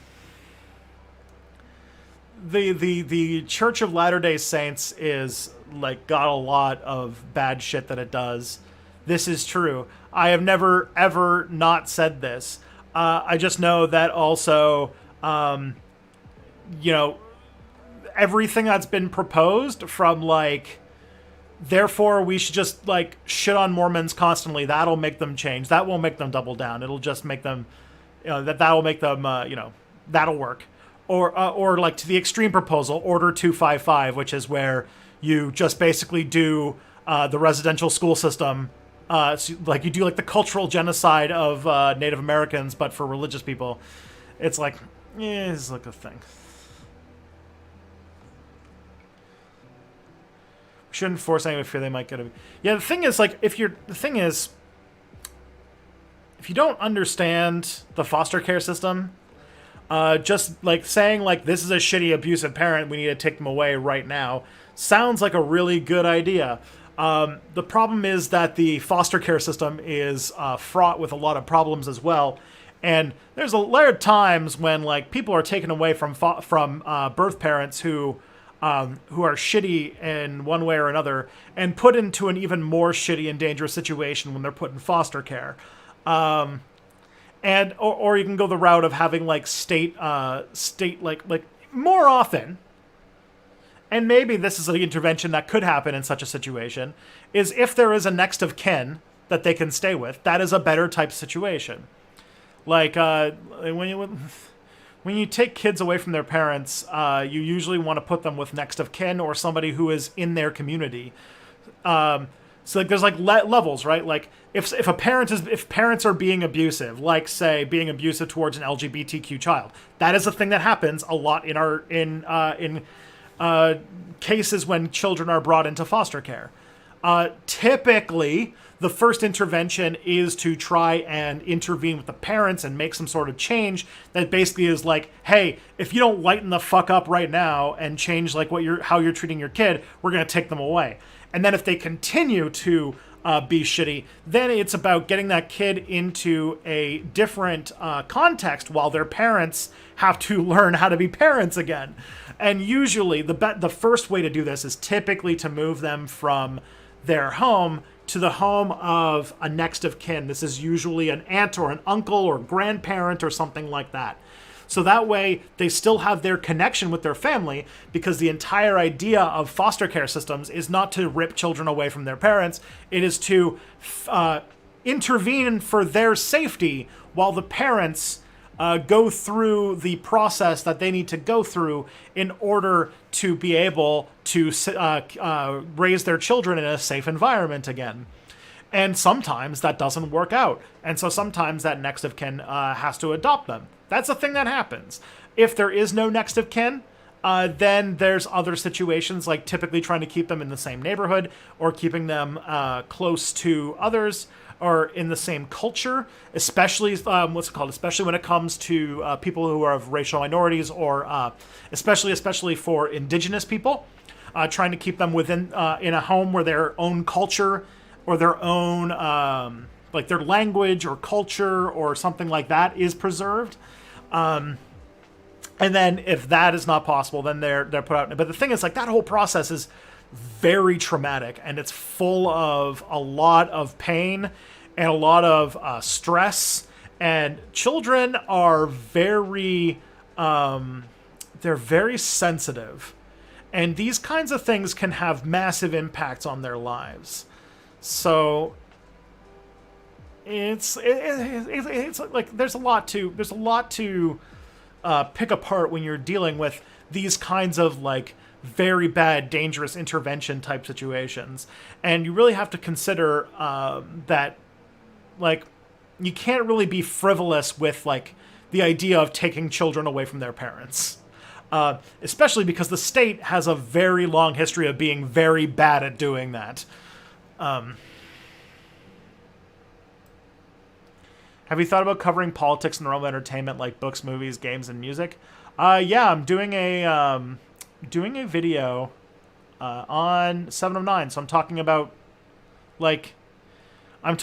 Church of Latter-day Saints is like got a lot of bad shit that it does. This is true. I have never ever not said this. I just know that also, everything that's been proposed from like, therefore we should just like shit on Mormons constantly. That'll make them change. That won't make them double down. It'll just make them, that'll make them, that'll work. Or like to the extreme proposal, Order 255, which is where you just basically do the residential school system. So, like you do like the cultural genocide of Native Americans, but for religious people. It's like, it's like a thing. We shouldn't force anyone to fear they might get a... Yeah, the thing is, like, if you don't understand the foster care system, just like saying like this is a shitty abusive parent, we need to take them away right now, sounds like a really good idea. The problem is that the foster care system is fraught with a lot of problems as well, and there's a lot of times when like people are taken away from birth parents who are shitty in one way or another, and put into an even more shitty and dangerous situation when they're put in foster care. And or you can go the route of having like state like more often. And maybe this is an intervention that could happen in such a situation, is if there is a next of kin that they can stay with, that is a better type of situation. Like, when you take kids away from their parents, you usually want to put them with next of kin or somebody who is in their community. So like, there's like levels, right? Like if parents are being abusive, like say being abusive towards an LGBTQ child, that is a thing that happens a lot in cases when children are brought into foster care. Typically, the first intervention is to try and intervene with the parents and make some sort of change that basically is like, hey, if you don't lighten the fuck up right now and change like how you're treating your kid, we're gonna take them away. And then if they continue to be shitty, then it's about getting that kid into a different context while their parents have to learn how to be parents again. And usually the first way to do this is typically to move them from their home to the home of a next of kin. This is usually an aunt or an uncle or grandparent or something like that. So that way they still have their connection with their family, because the entire idea of foster care systems is not to rip children away from their parents. It is to intervene for their safety while the parents go through the process that they need to go through in order to be able to raise their children in a safe environment again. And sometimes that doesn't work out. And so sometimes that next of kin has to adopt them. That's a thing that happens. If there is no next of kin, then there's other situations, like typically trying to keep them in the same neighborhood or keeping them close to others or in the same culture, especially especially when it comes to people who are of racial minorities, or especially for indigenous people, trying to keep them within in a home where their own culture or their own like their language or culture or something like that is preserved. And then if that is not possible, then they're put out. But the thing is, like, that whole process is very traumatic, and it's full of a lot of pain and a lot of stress. And children are very they're very sensitive, and these kinds of things can have massive impacts on their lives. So it's like there's a lot to pick apart when you're dealing with these kinds of like very bad, dangerous intervention type situations. And you really have to consider that like you can't really be frivolous with like the idea of taking children away from their parents. Especially because the state has a very long history of being very bad at doing that. Have you thought about covering politics in the realm of entertainment, like books, movies, games, and music? Yeah, I'm doing a video on 7 of 9. So I'm talking about like I'm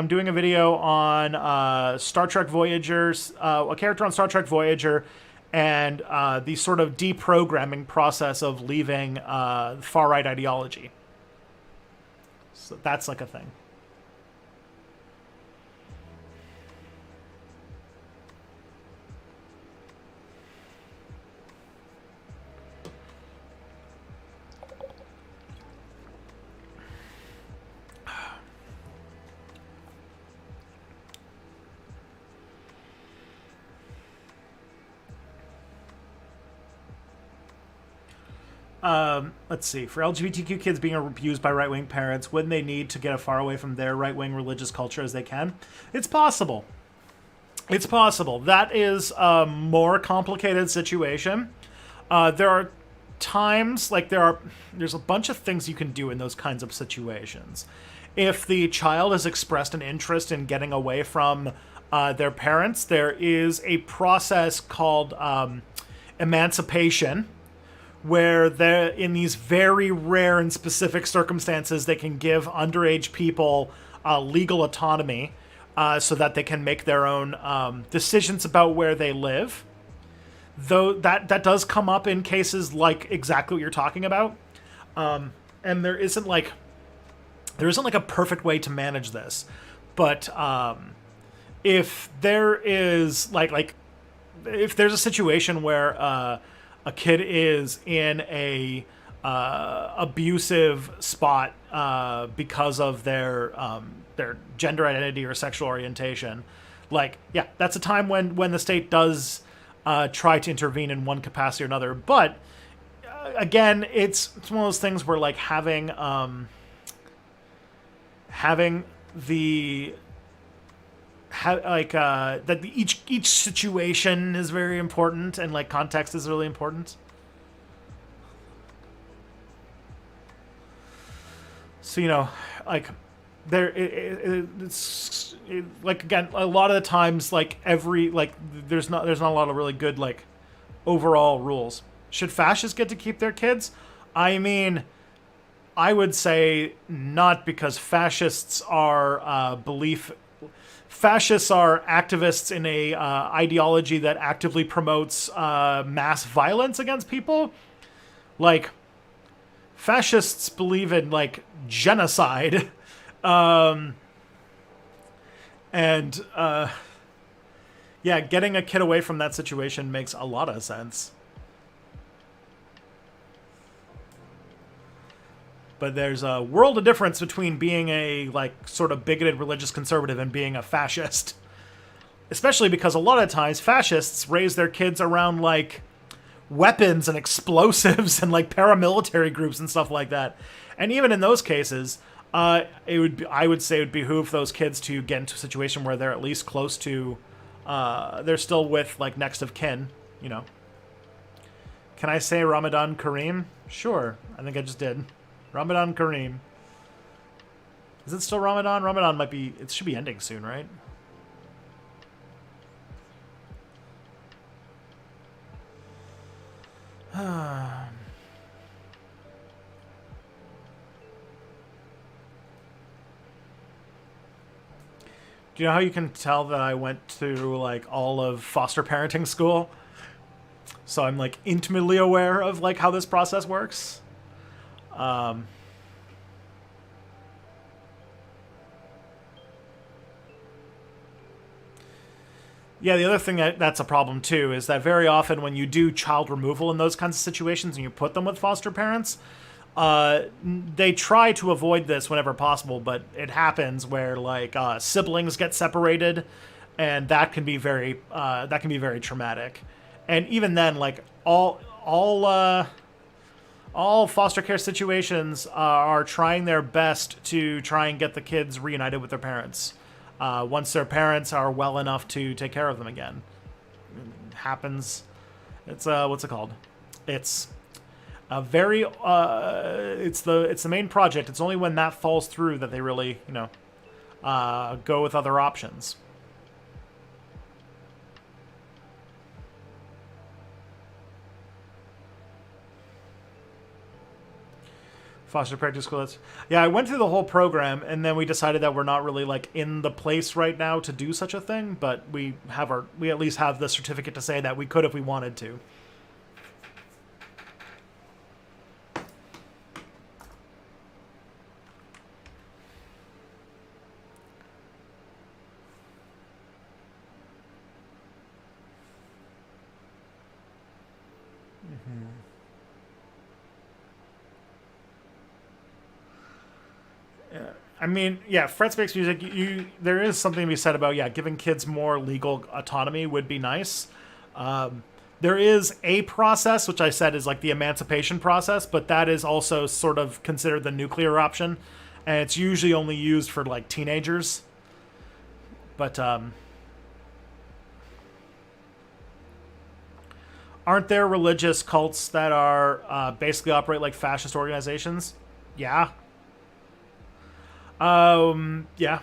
doing a video on Star Trek Voyager's a character on Star Trek Voyager, and the sort of deprogramming process of leaving far right ideology. So that's like a thing. Let's see. For LGBTQ kids being abused by right-wing parents, wouldn't they need to get as far away from their right-wing religious culture as they can? It's possible. It's possible. That is a more complicated situation. There are times, like there's a bunch of things you can do in those kinds of situations. If the child has expressed an interest in getting away from their parents, there is a process called emancipation, where they're in these very rare and specific circumstances, they can give underage people legal autonomy so that they can make their own decisions about where they live. Though that does come up in cases like exactly what you're talking about. And there isn't like a perfect way to manage this. But if there is like if there's a situation where a kid is in a abusive spot because of their gender identity or sexual orientation, like, yeah, that's a time when the state does try to intervene in one capacity or another. But again, it's one of those things where like having the that each situation is very important, and like context is really important. So like like again, a lot of the times, like there's not a lot of really good like overall rules. Should fascists get to keep their kids? I mean, I would say not, because fascists are fascists are activists in a ideology that actively promotes mass violence against people. Like, fascists believe in like genocide, and yeah, getting a kid away from that situation makes a lot of sense. But there's a world of difference between being a like sort of bigoted religious conservative and being a fascist. Especially because a lot of times fascists raise their kids around like weapons and explosives and like paramilitary groups and stuff like that. And even in those cases, I would say it would behoove those kids to get into a situation where they're at least close to they're still with like next of kin, you know. Can I say Ramadan Kareem? Sure. I think I just did. Ramadan Kareem. Is it still Ramadan? Ramadan might be... It should be ending soon, right? Do you know how you can tell that I went through like all of foster parenting school? So I'm like intimately aware of like how this process works. Yeah, the other thing that's a problem too is that very often when you do child removal in those kinds of situations and you put them with foster parents, they try to avoid this whenever possible, but it happens where like siblings get separated, and that can be very traumatic. And even then, like all foster care situations are trying their best to try and get the kids reunited with their parents once their parents are well enough to take care of them again. It happens. It's what's it called? It's a very it's the main project. It's only when that falls through that they really go with other options. Foster parenting school. Yeah, I went through the whole program, and then we decided that we're not really like in the place right now to do such a thing. But we at least have the certificate to say that we could if we wanted to. I mean, yeah, Fretz makes music. There is something to be said about giving kids more legal autonomy would be nice. There is a process which I said is like the emancipation process, but that is also sort of considered the nuclear option, and it's usually only used for like teenagers. But aren't there religious cults that are basically operate like fascist organizations? Yeah. Yeah.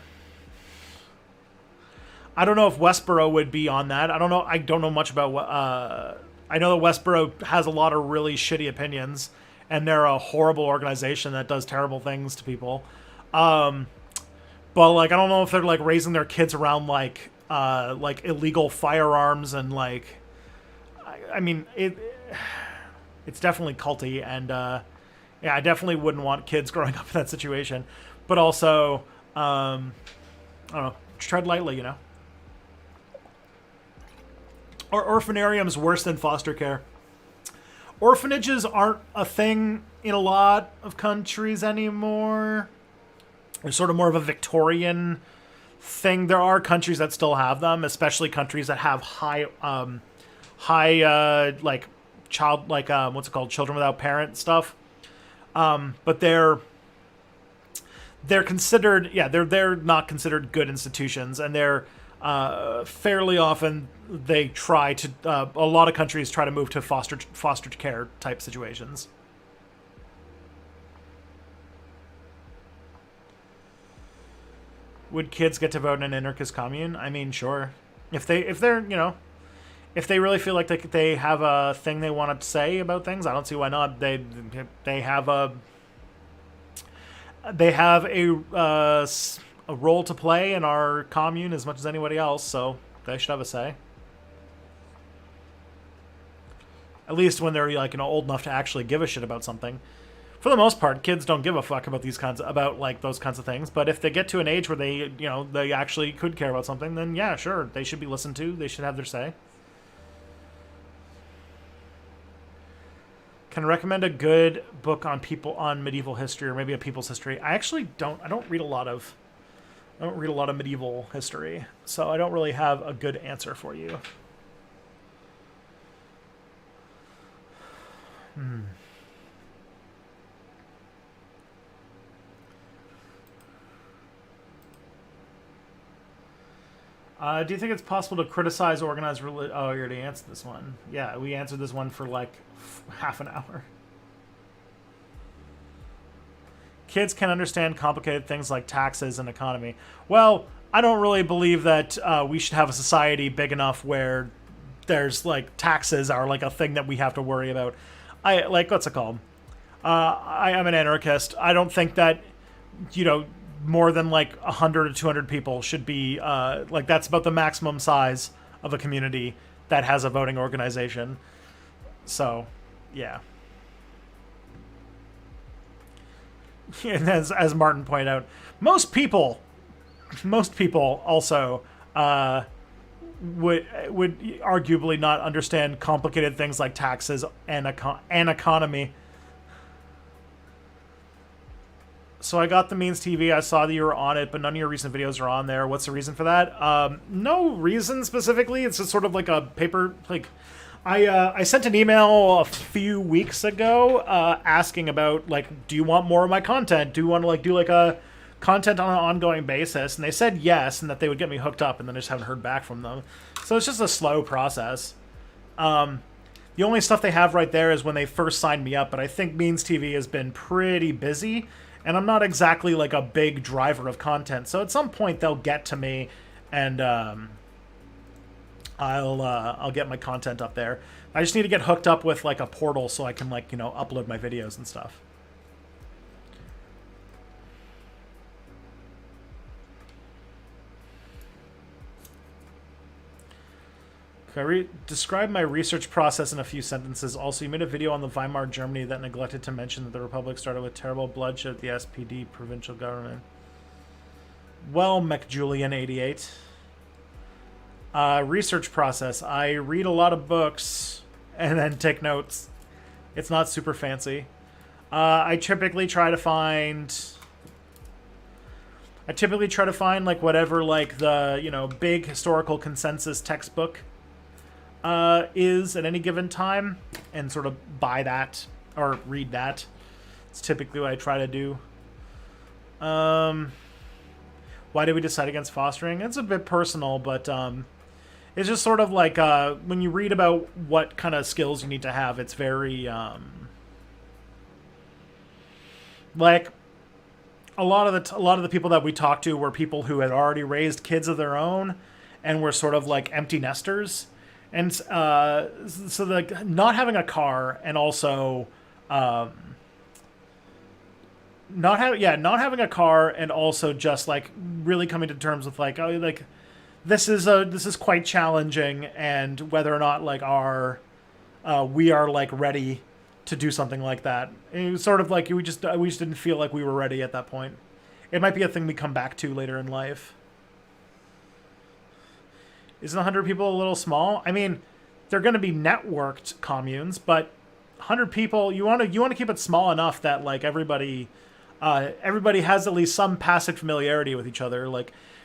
I don't know if Westboro would be on that. I don't know. I don't know much about what. I know that Westboro has a lot of really shitty opinions, and they're a horrible organization that does terrible things to people. But like, I don't know if they're like raising their kids around like illegal firearms and like. I mean, it's definitely culty, and yeah, I definitely wouldn't want kids growing up in that situation. But also, I don't know, tread lightly, you know. Are orphanariums worse than foster care? Orphanages aren't a thing in a lot of countries anymore. They're sort of more of a Victorian thing. There are countries that still have them, especially countries that have high like child, like what's it called, children without parent stuff. But they're considered, they're not considered good institutions, and they're fairly often they try to a lot of countries try to move to foster care type situations. Would kids get to vote in an anarchist commune? I mean, sure. If they're if they really feel like they have a thing they want to say about things, I don't see why not. They have a role to play in our commune as much as anybody else, so they should have a say. At least when they're old enough to actually give a shit about something. For the most part, kids don't give a fuck about those kinds of things. But if they get to an age where they actually could care about something, then yeah, sure, they should be listened to. They should have their say. Can I recommend a good book on medieval history, or maybe a people's history? I don't read a lot of medieval history, so I don't really have a good answer for you. Do you think it's possible to criticize organized religion? Oh, you already answered this one. Yeah, we answered this one for like half an hour. Kids can understand complicated things like taxes and economy. Well, I don't really believe that we should have a society big enough where there's taxes are a thing that we have to worry about. What's it called? I am an anarchist. I don't think that more than 100 or 200 people should be that's about the maximum size of a community that has a voting organization. So, yeah. And as Martin pointed out, most people also would arguably not understand complicated things like taxes and economy. So I got the Means TV. I saw that you were on it, but none of your recent videos are on there. What's the reason for that? No reason specifically. It's just sort of like a paper. I sent an email a few weeks ago asking about do you want more of my content? Do you want to do a content on an ongoing basis? And they said yes, and that they would get me hooked up, and then I just haven't heard back from them. So it's just a slow process. The only stuff they have right there is when they first signed me up, but I think Means TV has been pretty busy. And I'm not exactly a big driver of content, so at some point they'll get to me, and I'll get my content up there. I just need to get hooked up with a portal so I can upload my videos and stuff. Describe my research process in a few sentences. Also, you made a video on the Weimar Germany that neglected to mention that the Republic started with terrible bloodshed at the SPD provincial government. Well, McJulian88. Research process. I read a lot of books and then take notes. It's not super fancy. I typically try to find whatever the big historical consensus textbook is at any given time, and sort of buy that or read that. It's typically what I try to do. Why did we decide against fostering? It's a bit personal, but it's just sort of when you read about what kind of skills you need to have, it's very a lot of the people that we talked to were people who had already raised kids of their own and were sort of empty nesters. And so not having a car, and also not having a car, and also just really coming to terms with this is quite challenging, and whether or not we are ready to do something like that. It was sort of we just didn't feel like we were ready at that point. It might be a thing we come back to later in life. Isn't 100 people a little small? I mean, they're going to be networked communes, but 100 people, you want to keep it small enough that everybody has at least some passive familiarity with each other.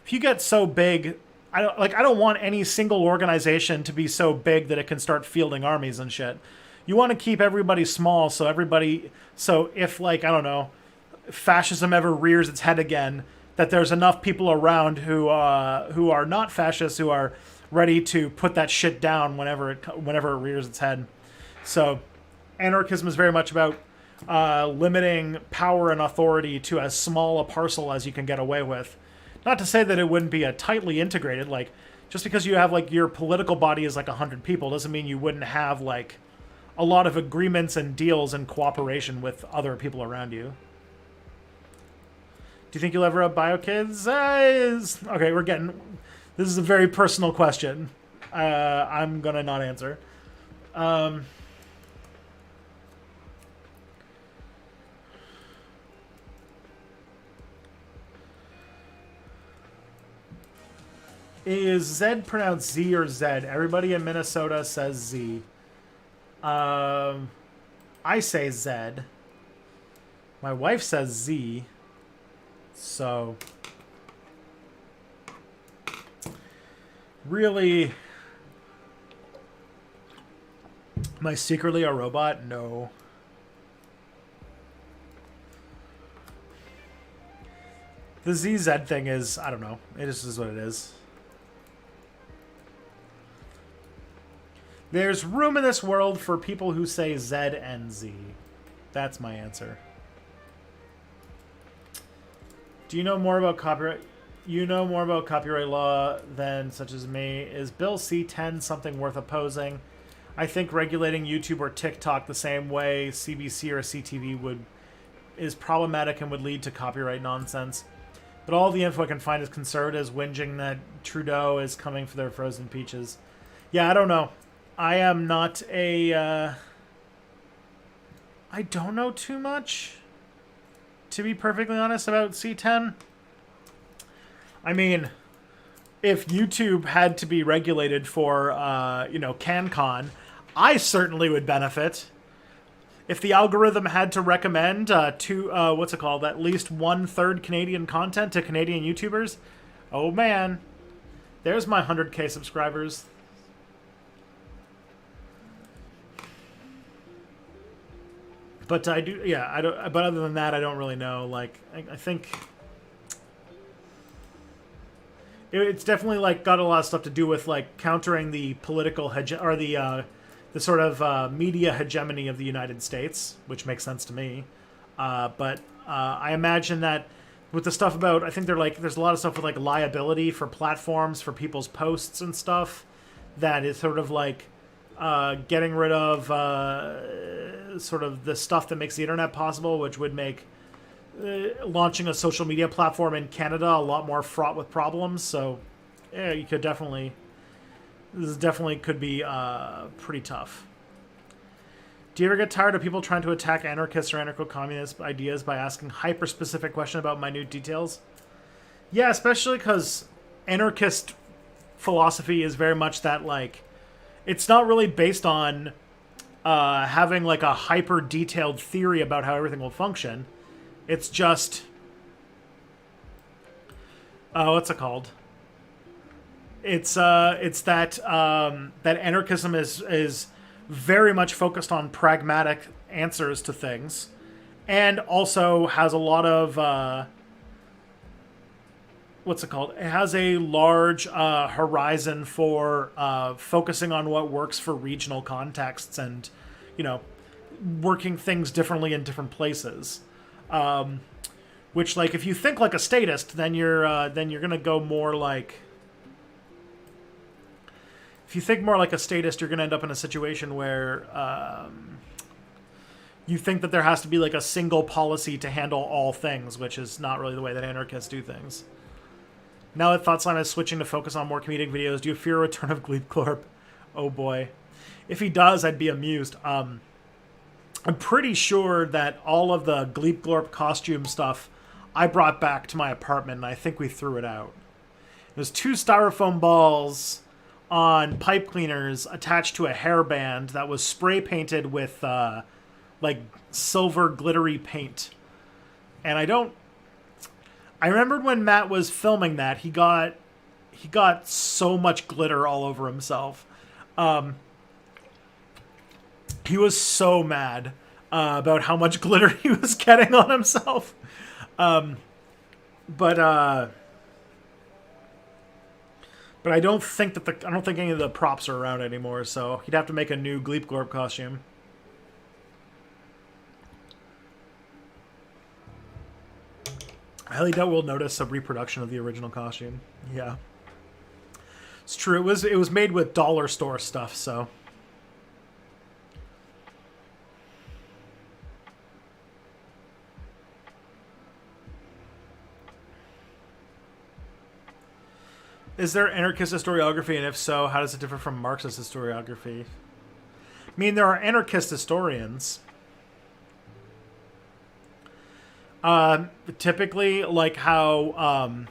If you get so big, I don't want any single organization to be so big that it can start fielding armies and shit. You want to keep everybody small, so if I don't know, fascism ever rears its head again, that there's enough people around who are not fascists, who are ready to put that shit down whenever it rears its head. So anarchism is very much about limiting power and authority to as small a parcel as you can get away with, Not to say that it wouldn't be a tightly integrated, like, just because you have, like, your political body is like 100 people doesn't mean you wouldn't have, like, a lot of agreements and deals and cooperation with other people around you. Do you think you'll ever have bio kids? Okay, we're getting... This is a very personal question. I'm gonna not answer. Is Z pronounced Z or Zed? Everybody in Minnesota says Z. I say Zed. My wife says Z. So... Really... Am I secretly a robot? No. The ZZ thing is, I don't know. It just is what it is. There's room in this world for people who say Z and Z. That's my answer. Do you know more about copyright? You know more about copyright law than such as me. Is Bill C-10 something worth opposing? I think regulating YouTube or TikTok the same way CBC or CTV is problematic and would lead to copyright nonsense. But all the info I can find is conservatives whinging that Trudeau is coming for their frozen peaches. Yeah, I don't know. I am not a... I don't know too much, to be perfectly honest, about C-10. I mean, if YouTube had to be regulated for, CanCon, I certainly would benefit. If the algorithm had to recommend at least 1/3 Canadian content to Canadian YouTubers, oh man, there's my 100K subscribers. But I do, yeah, I don't. But other than that, I don't really know. Like, I think it's definitely like got a lot of stuff to do with like countering the political or the sort of media hegemony of the United States, which makes sense to me. But I imagine that with the stuff about, I think there's a lot of stuff with like liability for platforms for people's posts and stuff that is sort of like getting rid of sort of the stuff that makes the internet possible, which would make launching a social media platform in Canada a lot more fraught with problems. So yeah, you could definitely, this definitely could be pretty tough. Do you ever get tired of people trying to attack anarchists or anarcho-communist ideas by asking hyper-specific questions about minute details? Yeah, especially because anarchist philosophy is very much that, like, it's not really based on having, like, a hyper-detailed theory about how everything will function. It's just... what's it called? It's that that anarchism is very much focused on pragmatic answers to things, and also has a lot of what's it called? It has a large horizon for focusing on what works for regional contexts, and working things differently in different places. Which, like, if you think like a statist, then you're gonna go more like. If you think more like a statist, you're going to end up in a situation where you think that there has to be like a single policy to handle all things, which is not really the way that anarchists do things. Now that ThoughtSlime is switching to focus on more comedic videos, do you fear a return of Gleepglorp? Oh boy. If he does, I'd be amused. I'm pretty sure that all of the Gleepglorp costume stuff I brought back to my apartment, and I think we threw it out. There's 2 styrofoam balls on pipe cleaners attached to a hairband that was spray painted with like silver glittery paint. And I remembered when Matt was filming that, he got so much glitter all over himself. He was so mad about how much glitter he was getting on himself. But I don't think any of the props are around anymore, so he'd have to make a new Gleepglorp costume. I highly doubt we'll notice a reproduction of the original costume. Yeah, it's true. It was made with dollar store stuff, so. Is there anarchist historiography, and if so, how does it differ from Marxist historiography? I mean, there are anarchist historians. Typically, like how,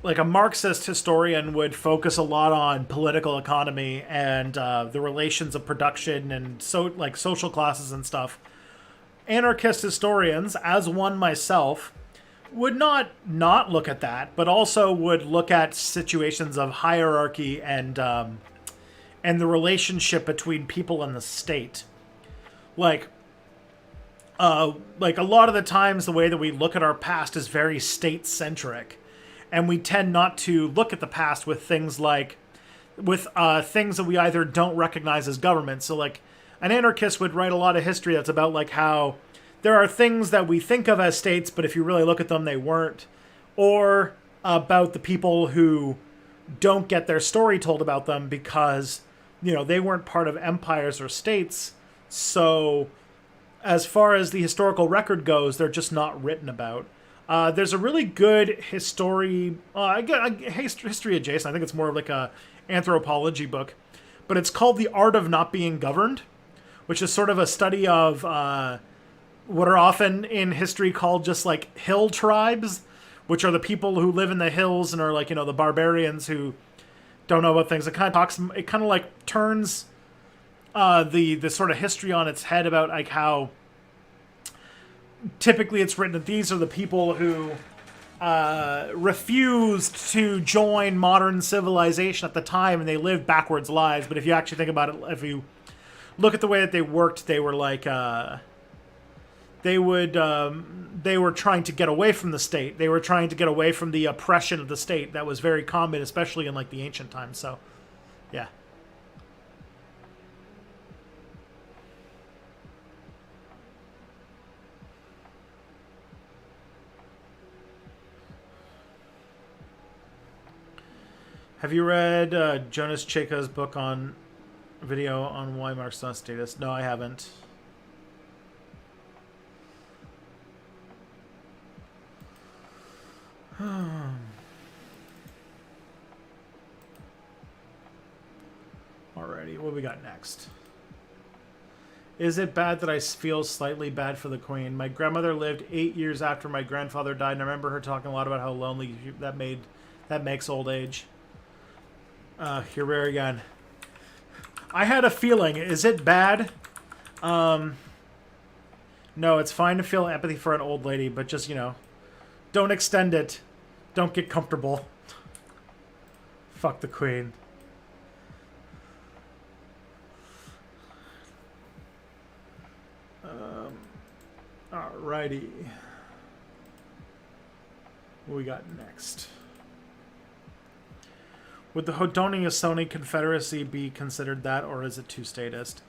like a Marxist historian would focus a lot on political economy and the relations of production and like social classes and stuff. Anarchist historians, as one myself, would not look at that, but also would look at situations of hierarchy and the relationship between people and the state. Like a lot of the times, the way that we look at our past is very state-centric, and we tend not to look at the past with things like things that we either don't recognize as government. So, like, an anarchist would write a lot of history that's about like how there are things that we think of as states, but if you really look at them, they weren't. Or about the people who don't get their story told about them because, they weren't part of empires or states. So as far as the historical record goes, they're just not written about. There's a really good history adjacent. I think it's more of like a anthropology book, but it's called The Art of Not Being Governed, which is sort of a study of what are often in history called just like hill tribes, which are the people who live in the hills and are like, the barbarians who don't know about things. It kind of like turns the sort of history on its head about like how typically it's written that these are the people who refused to join modern civilization at the time, and they lived backwards lives. But if you actually think about it, if you look at the way that they worked, they were like they were trying to get away from the state. They were trying to get away from the oppression of the state that was very common, especially in like the ancient times. So, yeah. Have you read Jonas Cheka's book on video on why Marx not statist? No, I haven't. Alrighty, what we got next? Is it bad that I feel slightly bad for the Queen? My grandmother lived 8 years after my grandfather died, and I remember her talking a lot about how lonely that makes old age. Here we are again. I had a feeling. Is it bad? No, it's fine to feel empathy for an old lady, but just, don't extend it. Don't get comfortable. Fuck the Queen. Alrighty. What we got next? Would the Haudenosaunee Confederacy be considered that, or is it too statist?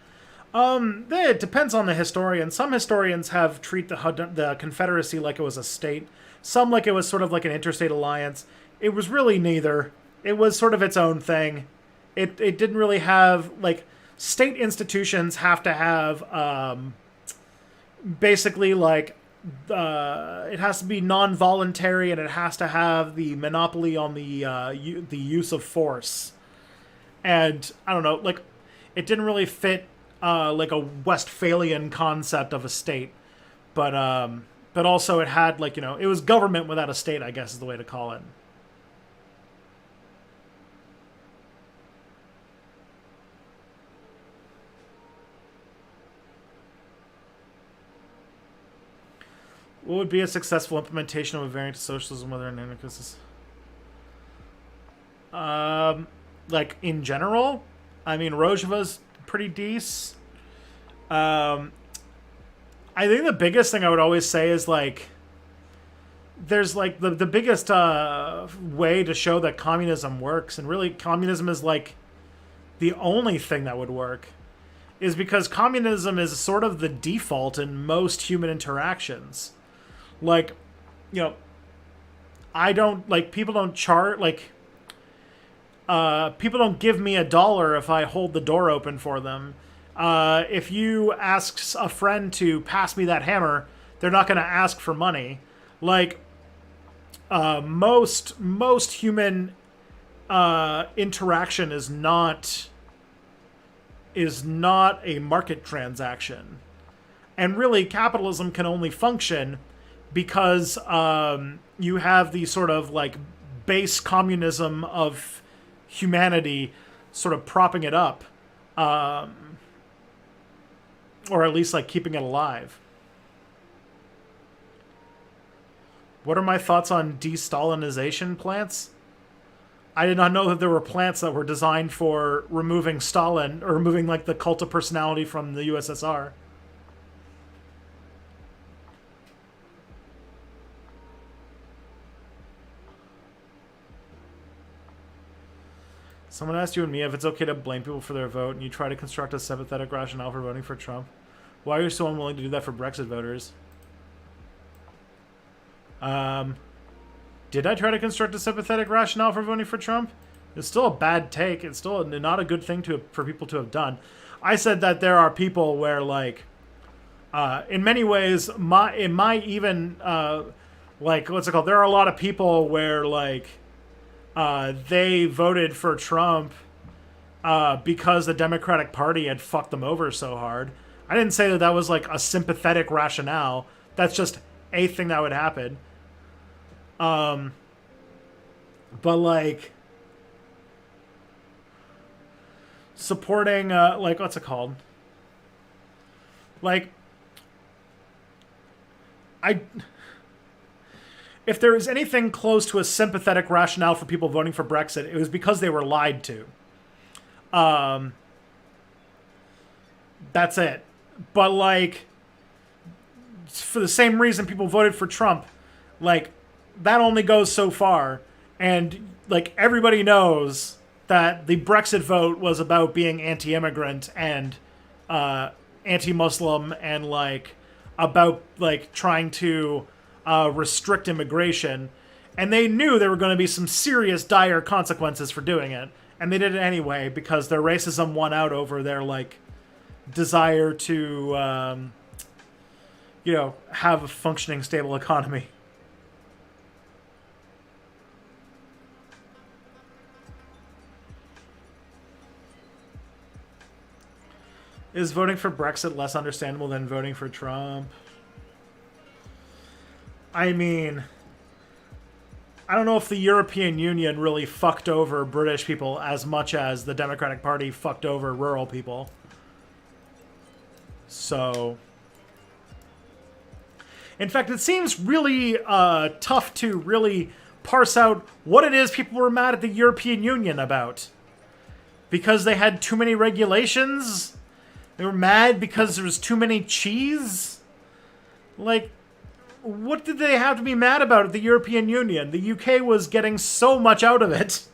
It depends on the historian. Some historians have treated the Confederacy like it was a state. Some like it was sort of like an interstate alliance. It was really neither. It was sort of its own thing. It didn't really have, like, state institutions have to have, basically, like, it has to be non-voluntary, and it has to have the monopoly on the use of force. And I don't know, like, it didn't really fit like a Westphalian concept of a state, but also it had, like, it was government without a state, I guess is the way to call it. What would be a successful implementation of a variant of socialism, whether an anarchist is... like, in general? I mean, Rojova's pretty decent. I think the biggest thing I would always say is, like, there's, like, the biggest way to show that communism works, and really communism is, like, the only thing that would work, is because communism is sort of the default in most human interactions. Like, you know, I don't like people don't chart like people don't give me $1 if I hold the door open for them. If you ask a friend to pass me that hammer, they're not going to ask for money. Like most human interaction is not a market transaction, and really capitalism can only function because you have the sort of like base communism of humanity sort of propping it up, or at least like keeping it alive. What are my thoughts on de-Stalinization plants? I did not know that there were plants that were designed for removing Stalin or removing like the cult of personality from the USSR. Someone asked you and me if it's okay to blame people for their vote, and you try to construct a sympathetic rationale for voting for Trump. Why are you so unwilling to do that for Brexit voters? Did I try to construct a sympathetic rationale for voting for Trump? It's still a bad take. It's still not a good thing for people to have done. I said that there are people where, like, in many ways, like, what's it called? There are a lot of people where, like, they voted for Trump because the Democratic Party had fucked them over so hard. I didn't say that that was, like, a sympathetic rationale. That's just a thing that would happen. But like supporting, like, what's it called? Like, if there is anything close to a sympathetic rationale for people voting for Brexit, it was because they were lied to. That's it. But like, for the same reason people voted for Trump, like, that only goes so far. And like, everybody knows that the Brexit vote was about being anti-immigrant and anti-Muslim, and like about like trying to restrict immigration. And they knew there were going to be some serious dire consequences for doing it, and they did it anyway because their racism won out over their like desire to have a functioning, stable economy. Is voting for Brexit less understandable than voting for Trump? I mean, I don't know if the European Union really fucked over British people as much as the Democratic Party fucked over rural people. So, in fact, it seems really tough to really parse out what it is people were mad at the European Union about. Because they had too many regulations? They were mad because there was too many cheese? Like, what did they have to be mad about at the European Union? The UK was getting so much out of it.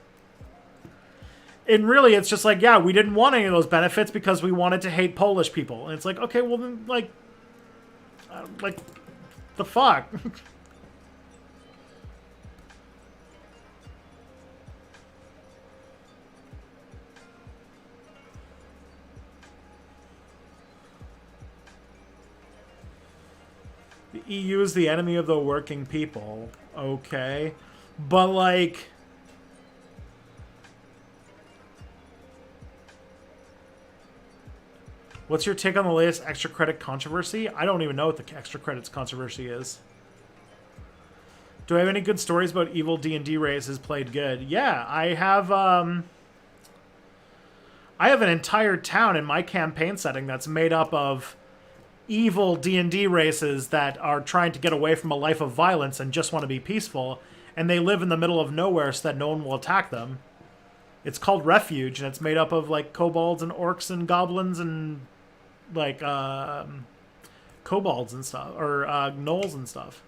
And really, it's just like, yeah, we didn't want any of those benefits because we wanted to hate Polish people. And it's like, okay, well then, like, the fuck? The EU is the enemy of the working people. Okay. But, like, what's your take on the latest extra credit controversy? I don't even know what the extra credits controversy is. Do I have any good stories about evil D&D races played good? Yeah, I have an entire town in my campaign setting that's made up of evil D&D races that are trying to get away from a life of violence and just want to be peaceful, and they live in the middle of nowhere so that no one will attack them. It's called Refuge, and it's made up of like kobolds and orcs and goblins and like kobolds and stuff, or gnolls and stuff.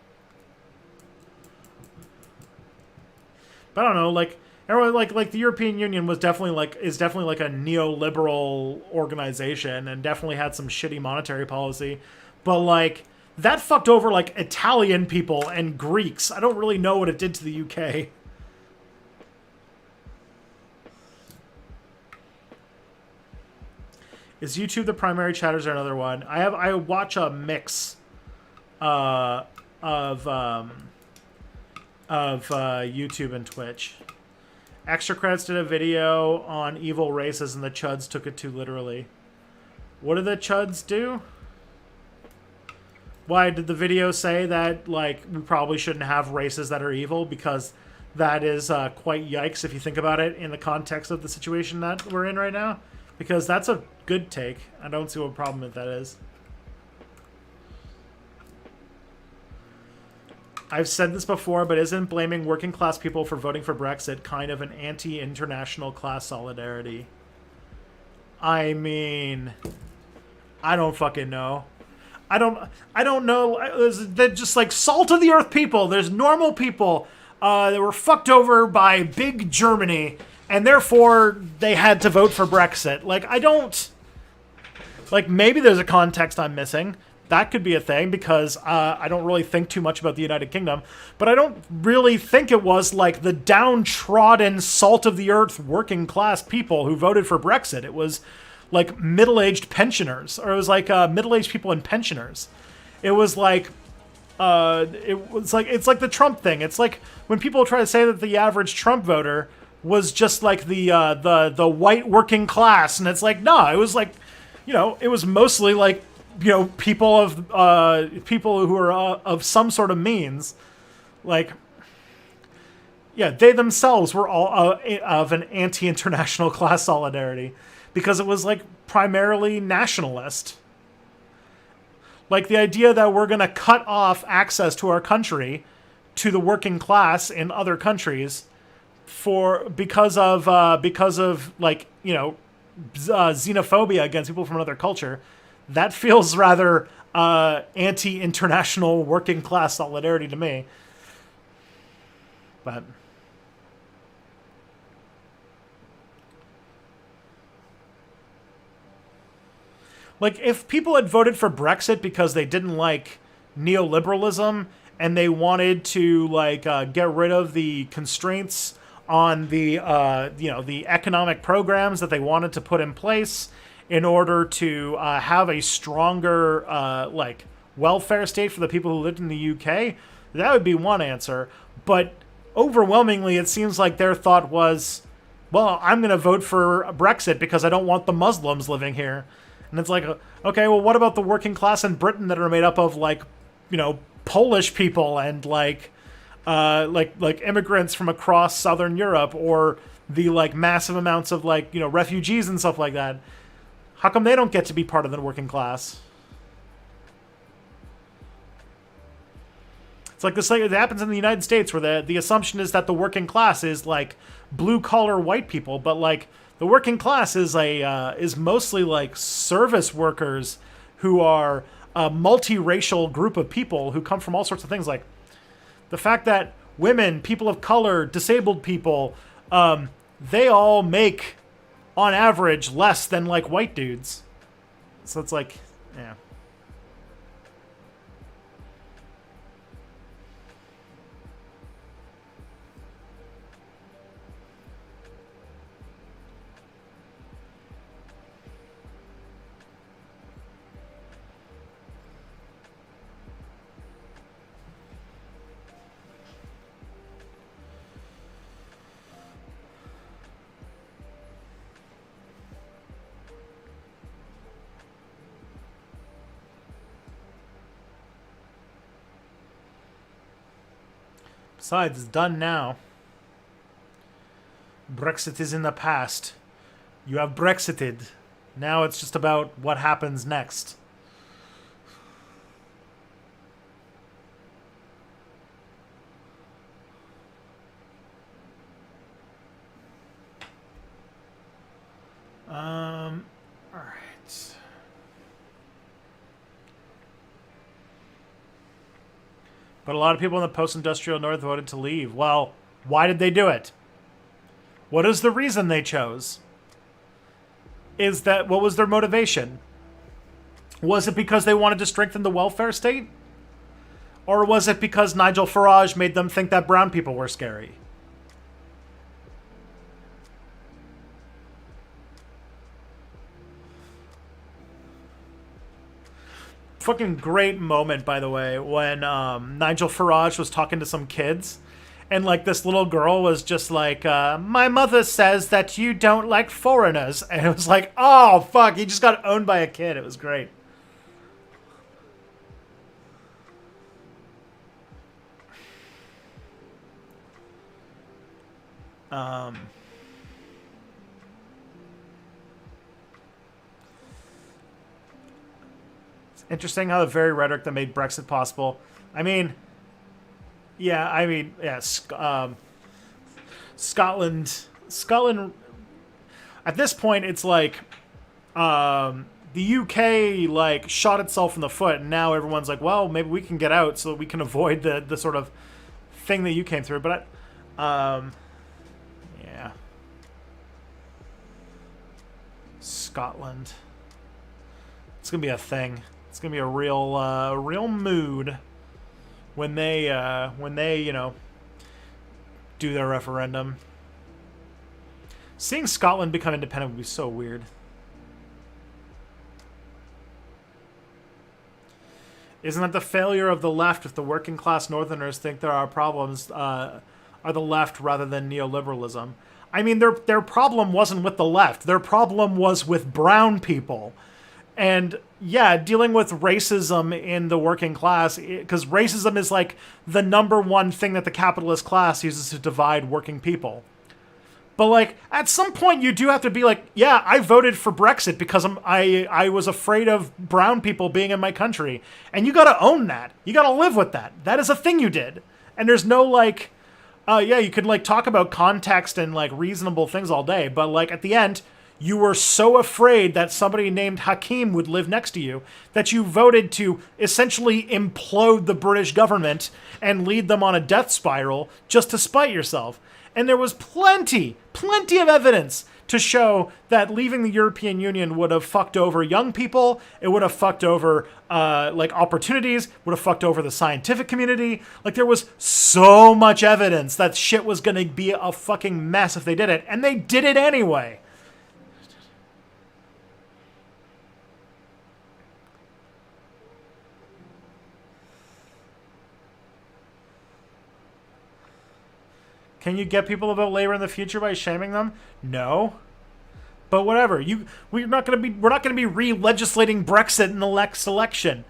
But I don't know, like everyone, like the European Union is definitely like a neoliberal organization and definitely had some shitty monetary policy, but like that fucked over like Italian people and Greeks. I don't really know what it did to the UK. Is YouTube the primary chat, or is there another one? I watch a mix of YouTube and Twitch. Extra Credits did a video on evil races, and the Chuds took it too literally. What did the Chuds do? Why did the video say that, like, we probably shouldn't have races that are evil? Because that is quite yikes if you think about it in the context of the situation that we're in right now. Because that's a good take. I don't see what problem with that is. I've said this before, but isn't blaming working class people for voting for Brexit kind of an anti-international class solidarity? I mean, I don't fucking know. I don't know. They're just like salt of the earth people. There's normal people that were fucked over by big Germany, and therefore they had to vote for Brexit. Like, I don't... Like, maybe there's a context I'm missing. That could be a thing, because I don't really think too much about the United Kingdom. But I don't really think it was, like, the downtrodden, salt-of-the-earth, working-class people who voted for Brexit. It was, like, middle-aged pensioners. Or it was, like, middle-aged people and pensioners. It was, like... it's like the Trump thing. It's like when people try to say that the average Trump voter was just, like, the white working class. And it's like, no, it was, like... You know, it was mostly, like... You know, people who are of some sort of means, like, yeah, they themselves were all of an anti-international class solidarity, because it was like primarily nationalist. Like the idea that we're gonna cut off access to our country to the working class in other countries because of like, you know, xenophobia against people from another culture. That feels rather anti-international working class solidarity to me. But like, if people had voted for Brexit because they didn't like neoliberalism and they wanted to like get rid of the constraints on the you know, the economic programs that they wanted to put in place in order to have a stronger, like, welfare state for the people who lived in the UK, that would be one answer. But overwhelmingly, it seems like their thought was, well, I'm going to vote for Brexit because I don't want the Muslims living here. And it's like, okay, well, what about the working class in Britain that are made up of, like, you know, Polish people and, like immigrants from across Southern Europe, or the, like, massive amounts of, like, you know, refugees and stuff like that? How come they don't get to be part of the working class? It's like this. Like, it happens in the United States, where the assumption is that the working class is like blue collar white people, but like the working class is mostly like service workers who are a multiracial group of people who come from all sorts of things. Like the fact that women, people of color, disabled people, they all make, on average, less than, like, white dudes. So it's like, yeah. Besides, it's done now. Brexit is in the past. You have Brexited. Now it's just about what happens next. All right. But a lot of people in the post-industrial North voted to leave. Well, why did they do it? What is the reason they chose? What was their motivation? Was it because they wanted to strengthen the welfare state? Or was it because Nigel Farage made them think that brown people were scary? Fucking great moment, by the way, when Nigel Farage was talking to some kids, and like this little girl was just like, "My mother says that you don't like foreigners," and it was like, "Oh fuck!" He just got owned by a kid. It was great. Um, it's interesting how the very rhetoric that made Brexit possible. I mean, yeah. Scotland. At this point, it's like the UK like shot itself in the foot, and now everyone's like, well, maybe we can get out so that we can avoid the sort of thing that you came through. But yeah, Scotland. It's gonna be a thing. It's gonna be a real mood when they do their referendum. Seeing Scotland become independent would be so weird. Isn't that the failure of the left if the working class Northerners think there are problems are the left rather than neoliberalism? I mean, their problem wasn't with the left. Their problem was with brown people. And yeah, dealing with racism in the working class, because racism is like the number one thing that the capitalist class uses to divide working people. But like at some point you do have to be like, yeah, I voted for Brexit because I was afraid of brown people being in my country. And you got to own that. You got to live with that. That is a thing you did. And there's no like yeah, you could like talk about context and like reasonable things all day, but like at the end you were so afraid that somebody named Hakeem would live next to you that you voted to essentially implode the British government and lead them on a death spiral just to spite yourself. And there was plenty of evidence to show that leaving the European Union would have fucked over young people. It would have fucked over like opportunities, would have fucked over the scientific community. Like there was so much evidence that shit was going to be a fucking mess if they did it. And they did it anyway. Can you get people to vote Labour in the future by shaming them? No. But whatever. We're not going to be re-legislating Brexit in the next election.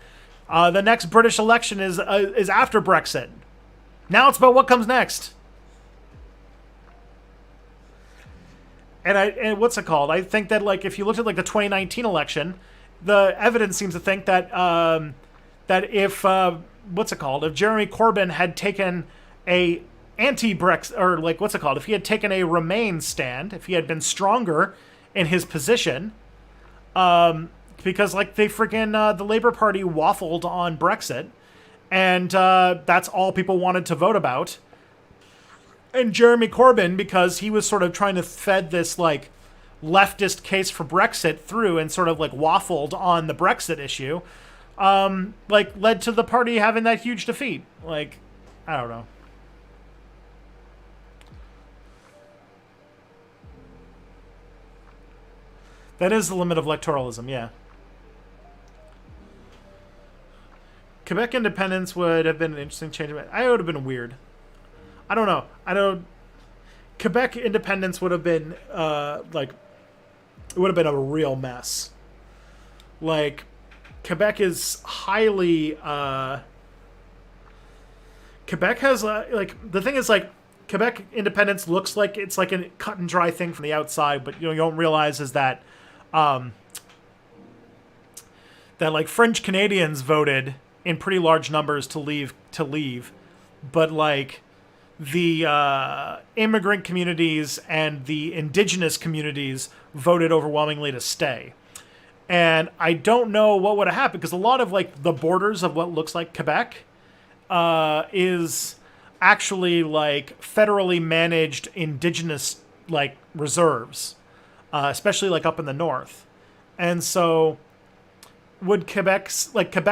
The next British election is after Brexit. Now it's about what comes next. And what's it called? I think that like if you looked at like the 2019 election, the evidence seems to think that that if if Jeremy Corbyn had taken a anti-Brexit, or like if he had taken a Remain stand, if he had been stronger in his position, because like they freaking the Labour Party waffled on Brexit, and that's all people wanted to vote about. And Jeremy Corbyn, because he was sort of trying to fed this like leftist case for Brexit through and sort of like waffled on the Brexit issue, like led to the party having that huge defeat. Like, I don't know. That is the limit of electoralism, yeah. Quebec independence would have been an interesting change. I would have been weird. I don't know. Quebec independence would have been it would have been a real mess. Like, Quebec is highly. Quebec has the thing is like Quebec independence looks like it's like a cut and dry thing from the outside, but you don't realize is that. That like French Canadians voted in pretty large numbers to leave, but like the immigrant communities and the indigenous communities voted overwhelmingly to stay. And I don't know what would have happened because a lot of like the borders of what looks like Quebec is actually like federally managed indigenous like reserves. Especially like up in the north. And so Quebec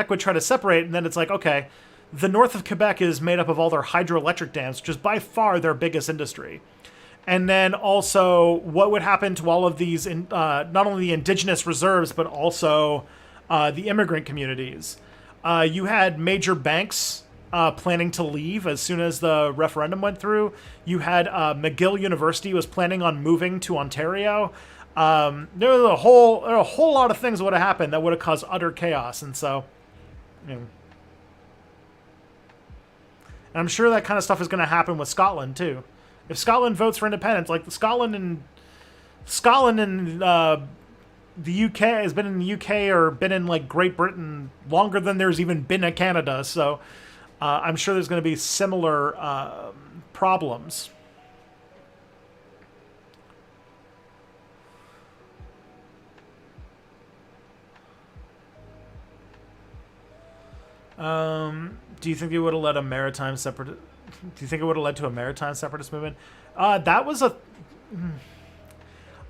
would try to separate, and then it's like, okay, the north of Quebec is made up of all their hydroelectric dams, which is by far their biggest industry. And then also, what would happen to all of these, not only the indigenous reserves, but also the immigrant communities? You had major banks planning to leave as soon as the referendum went through. You had McGill University was planning on moving to Ontario. There was a whole lot of things that would have happened that would have caused utter chaos, and so, you know, and I'm sure that kind of stuff is going to happen with Scotland too. If Scotland votes for independence, like Scotland and the UK has been in the UK or been in like Great Britain longer than there's even been a Canada, so I'm sure there's going to be similar problems. Do you think it would have led a maritime separate? Do you think it would have led to a maritime separatist movement? That was a.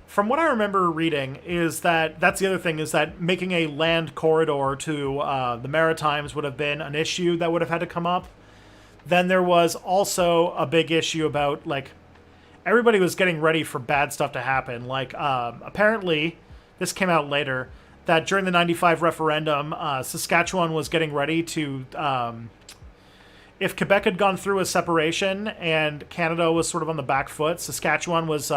From what I remember reading, is that's the other thing, is that making a land corridor to the Maritimes would have been an issue that would have had to come up. Then there was also a big issue about, like, everybody was getting ready for bad stuff to happen. Like, apparently, this came out later, that during the 95 referendum, Saskatchewan was getting ready to, if Quebec had gone through a separation and Canada was sort of on the back foot, Saskatchewan was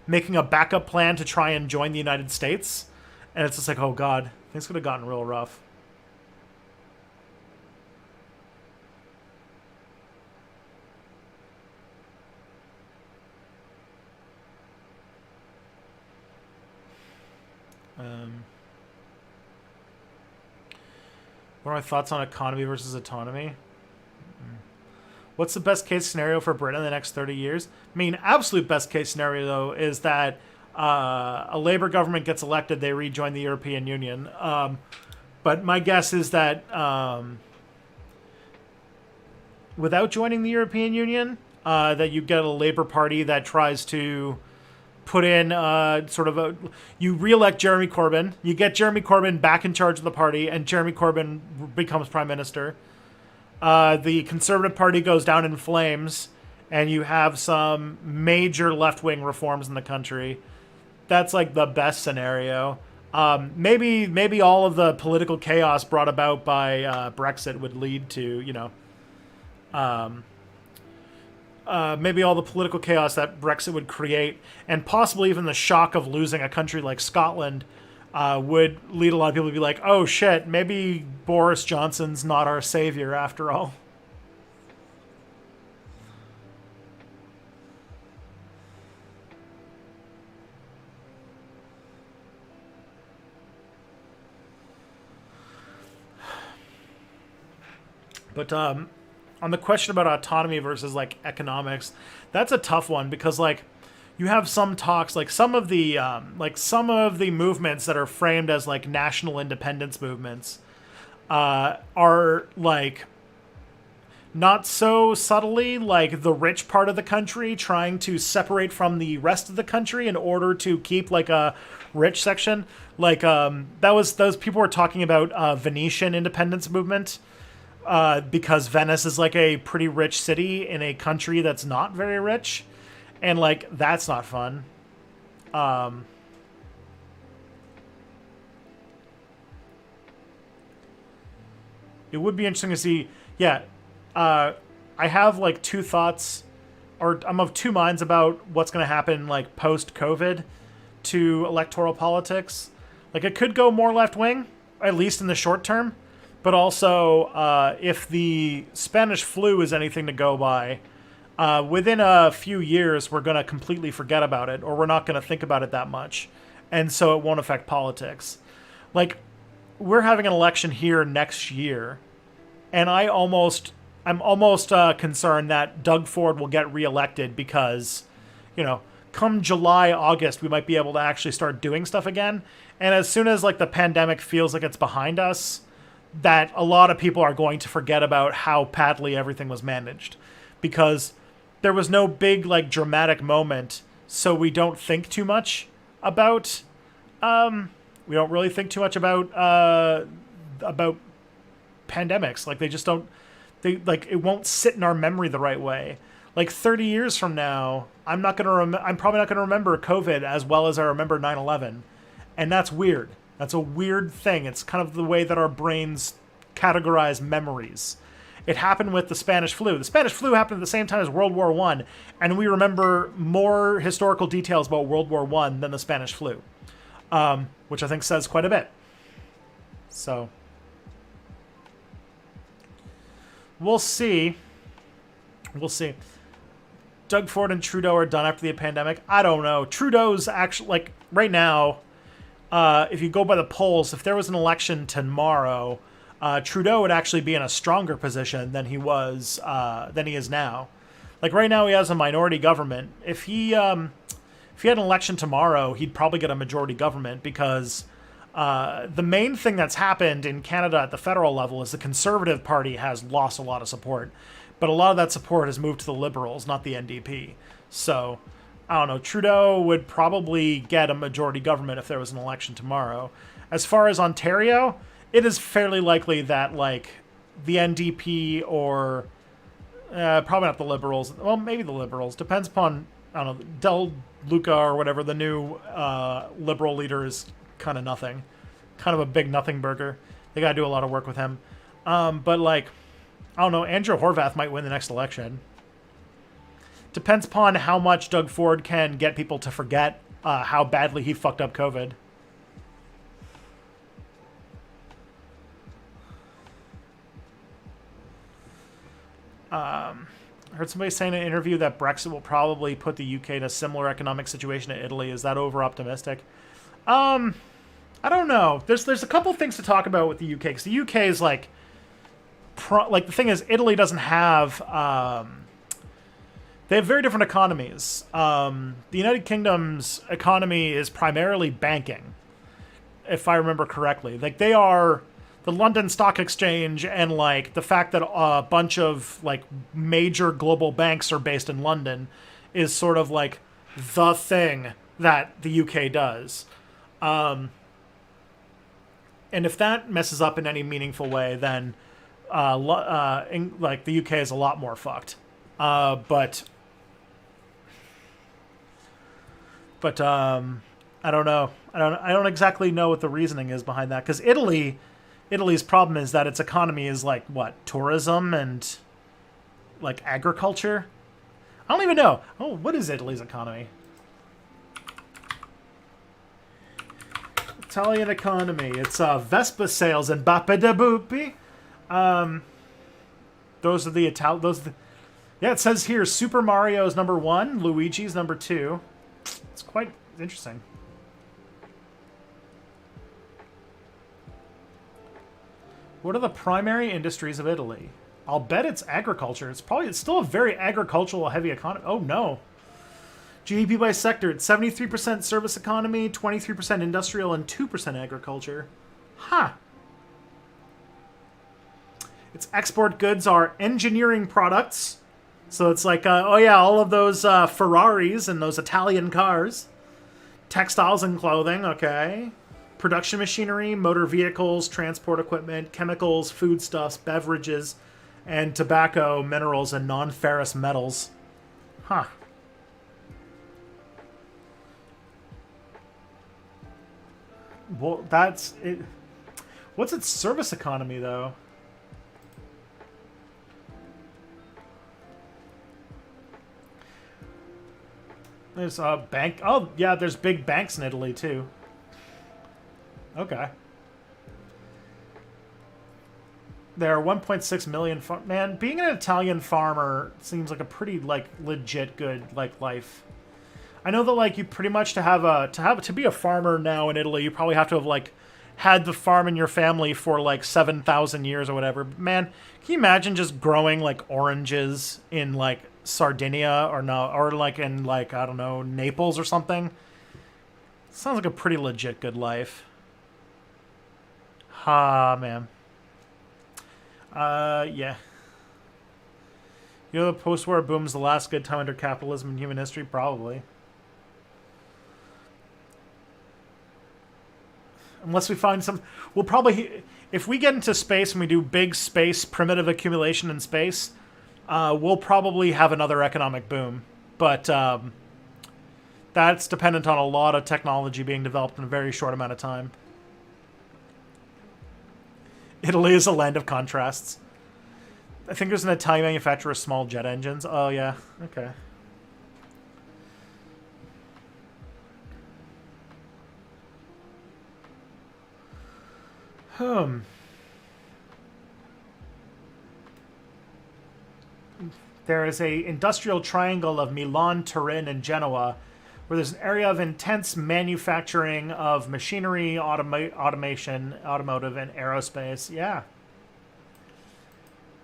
making a backup plan to try and join the United States. And it's just like, oh God, things could have gotten real rough. What are my thoughts on economy versus autonomy? What's the best case scenario for Britain in the next 30 years? I mean, absolute best case scenario, though, is that a Labour government gets elected, they rejoin the European Union. But my guess is that without joining the European Union, that you get a Labour Party that tries to put in you re-elect Jeremy Corbyn, you get Jeremy Corbyn back in charge of the party, and Jeremy Corbyn becomes Prime Minister. The Conservative Party goes down in flames, and you have some major left-wing reforms in the country. That's like the best scenario. Maybe all of the political chaos brought about by Brexit would lead to, maybe all the political chaos that Brexit would create, and possibly even the shock of losing a country like Scotland, would lead a lot of people to be like, oh shit, maybe Boris Johnson's not our savior after all. But on the question about autonomy versus like economics, that's a tough one, because like you have some talks, like some of the movements that are framed as like national independence movements are like not so subtly like the rich part of the country trying to separate from the rest of the country in order to keep like a rich section. Like those people were talking about Venetian independence movement. Because Venice is like a pretty rich city in a country that's not very rich, and like that's not fun. It would be interesting to see. Yeah, I have like two thoughts, or I'm of two minds about what's going to happen like post COVID to electoral politics. Like it could go more left wing, at least in the short term. But also, if the Spanish flu is anything to go by, within a few years, we're going to completely forget about it, or we're not going to think about it that much. And so it won't affect politics. Like, we're having an election here next year, and I'm almost concerned that Doug Ford will get reelected because, come July, August, we might be able to actually start doing stuff again. And as soon as, like, the pandemic feels like it's behind us, that a lot of people are going to forget about how badly everything was managed, because there was no big like dramatic moment, so we don't think too much about we don't really think too much about pandemics. Like they just don't, it won't sit in our memory the right way. Like 30 years from now, I'm probably not gonna remember COVID as well as I remember 9/11, and that's weird. That's a weird thing. It's kind of the way that our brains categorize memories. It happened with the Spanish flu. The Spanish flu happened at the same time as World War One, and we remember more historical details about World War One than the Spanish flu, which I think says quite a bit. So we'll see. We'll see. Doug Ford and Trudeau are done after the pandemic. I don't know. Trudeau's actually, like, right now, if you go by the polls, if there was an election tomorrow, Trudeau would actually be in a stronger position than he is now. Like right now, he has a minority government. If he had an election tomorrow, he'd probably get a majority government because the main thing that's happened in Canada at the federal level is the Conservative Party has lost a lot of support, but a lot of that support has moved to the Liberals, not the NDP. So I don't know. Trudeau would probably get a majority government if there was an election tomorrow. As far as Ontario, it is fairly likely that, like, the NDP or probably not the Liberals. Well, maybe the Liberals. Depends upon, I don't know, Del Luca or whatever, the new Liberal leader is kind of nothing. Kind of a big nothing burger. They got to do a lot of work with him. But, like, I don't know, Andrew Horwath might win the next election. Depends upon how much Doug Ford can get people to forget how badly he fucked up COVID. I heard somebody saying in an interview that Brexit will probably put the UK in a similar economic situation to Italy. Is that over optimistic? I don't know. There's a couple things to talk about with the UK because the UK is like the thing is Italy doesn't have they have very different economies. The United Kingdom's economy is primarily banking, if I remember correctly. Like they are the London Stock Exchange, and like the fact that a bunch of like major global banks are based in London is sort of like the thing that the UK does. And if that messes up in any meaningful way, then like the UK is a lot more fucked. But I don't know. I don't exactly know what the reasoning is behind that, because Italy's problem is that its economy is like what, tourism and like agriculture. I don't even know. Oh, what is Italy's economy? Italian economy. It's Vespa sales and Bappa da Boopi. Those are the yeah, it says here Super Mario is number 1, Luigi's number 2. It's quite interesting. What are the primary industries of Italy? I'll bet it's agriculture. It's still a very agricultural heavy economy. Oh no. GDP by sector, it's 73% service economy, 23% industrial, and 2% agriculture. Huh. Its export goods are engineering products. So it's like, oh yeah, all of those Ferraris and those Italian cars. Textiles and clothing, okay. Production machinery, motor vehicles, transport equipment, chemicals, foodstuffs, beverages, and tobacco, minerals, and non-ferrous metals. Huh. Well, that's it. What's its service economy, though? There's a bank. Oh, yeah, there's big banks in Italy, too. Okay. There are 1.6 million... Man, being an Italian farmer seems like a pretty, like, legit good, like, life. I know that, like, you pretty much to be a farmer now in Italy, you probably have to have, like, had the farm in your family for, like, 7,000 years or whatever. But man, can you imagine just growing, like, oranges in, like, Sardinia or like in, like, I don't know, Naples or something? Sounds like a pretty legit good life. Man. Yeah. You know, the post-war boom's the last good time under capitalism in human history? Probably. Unless we find some... We'll probably... If we get into space and we do big space primitive accumulation in space, we'll probably have another economic boom. But that's dependent on a lot of technology being developed in a very short amount of time. Italy is a land of contrasts. I think there's an Italian manufacturer of small jet engines. Oh, yeah. Okay. There is a industrial triangle of Milan, Turin, and Genoa, where there's an area of intense manufacturing of machinery, automation, automotive, and aerospace. Yeah.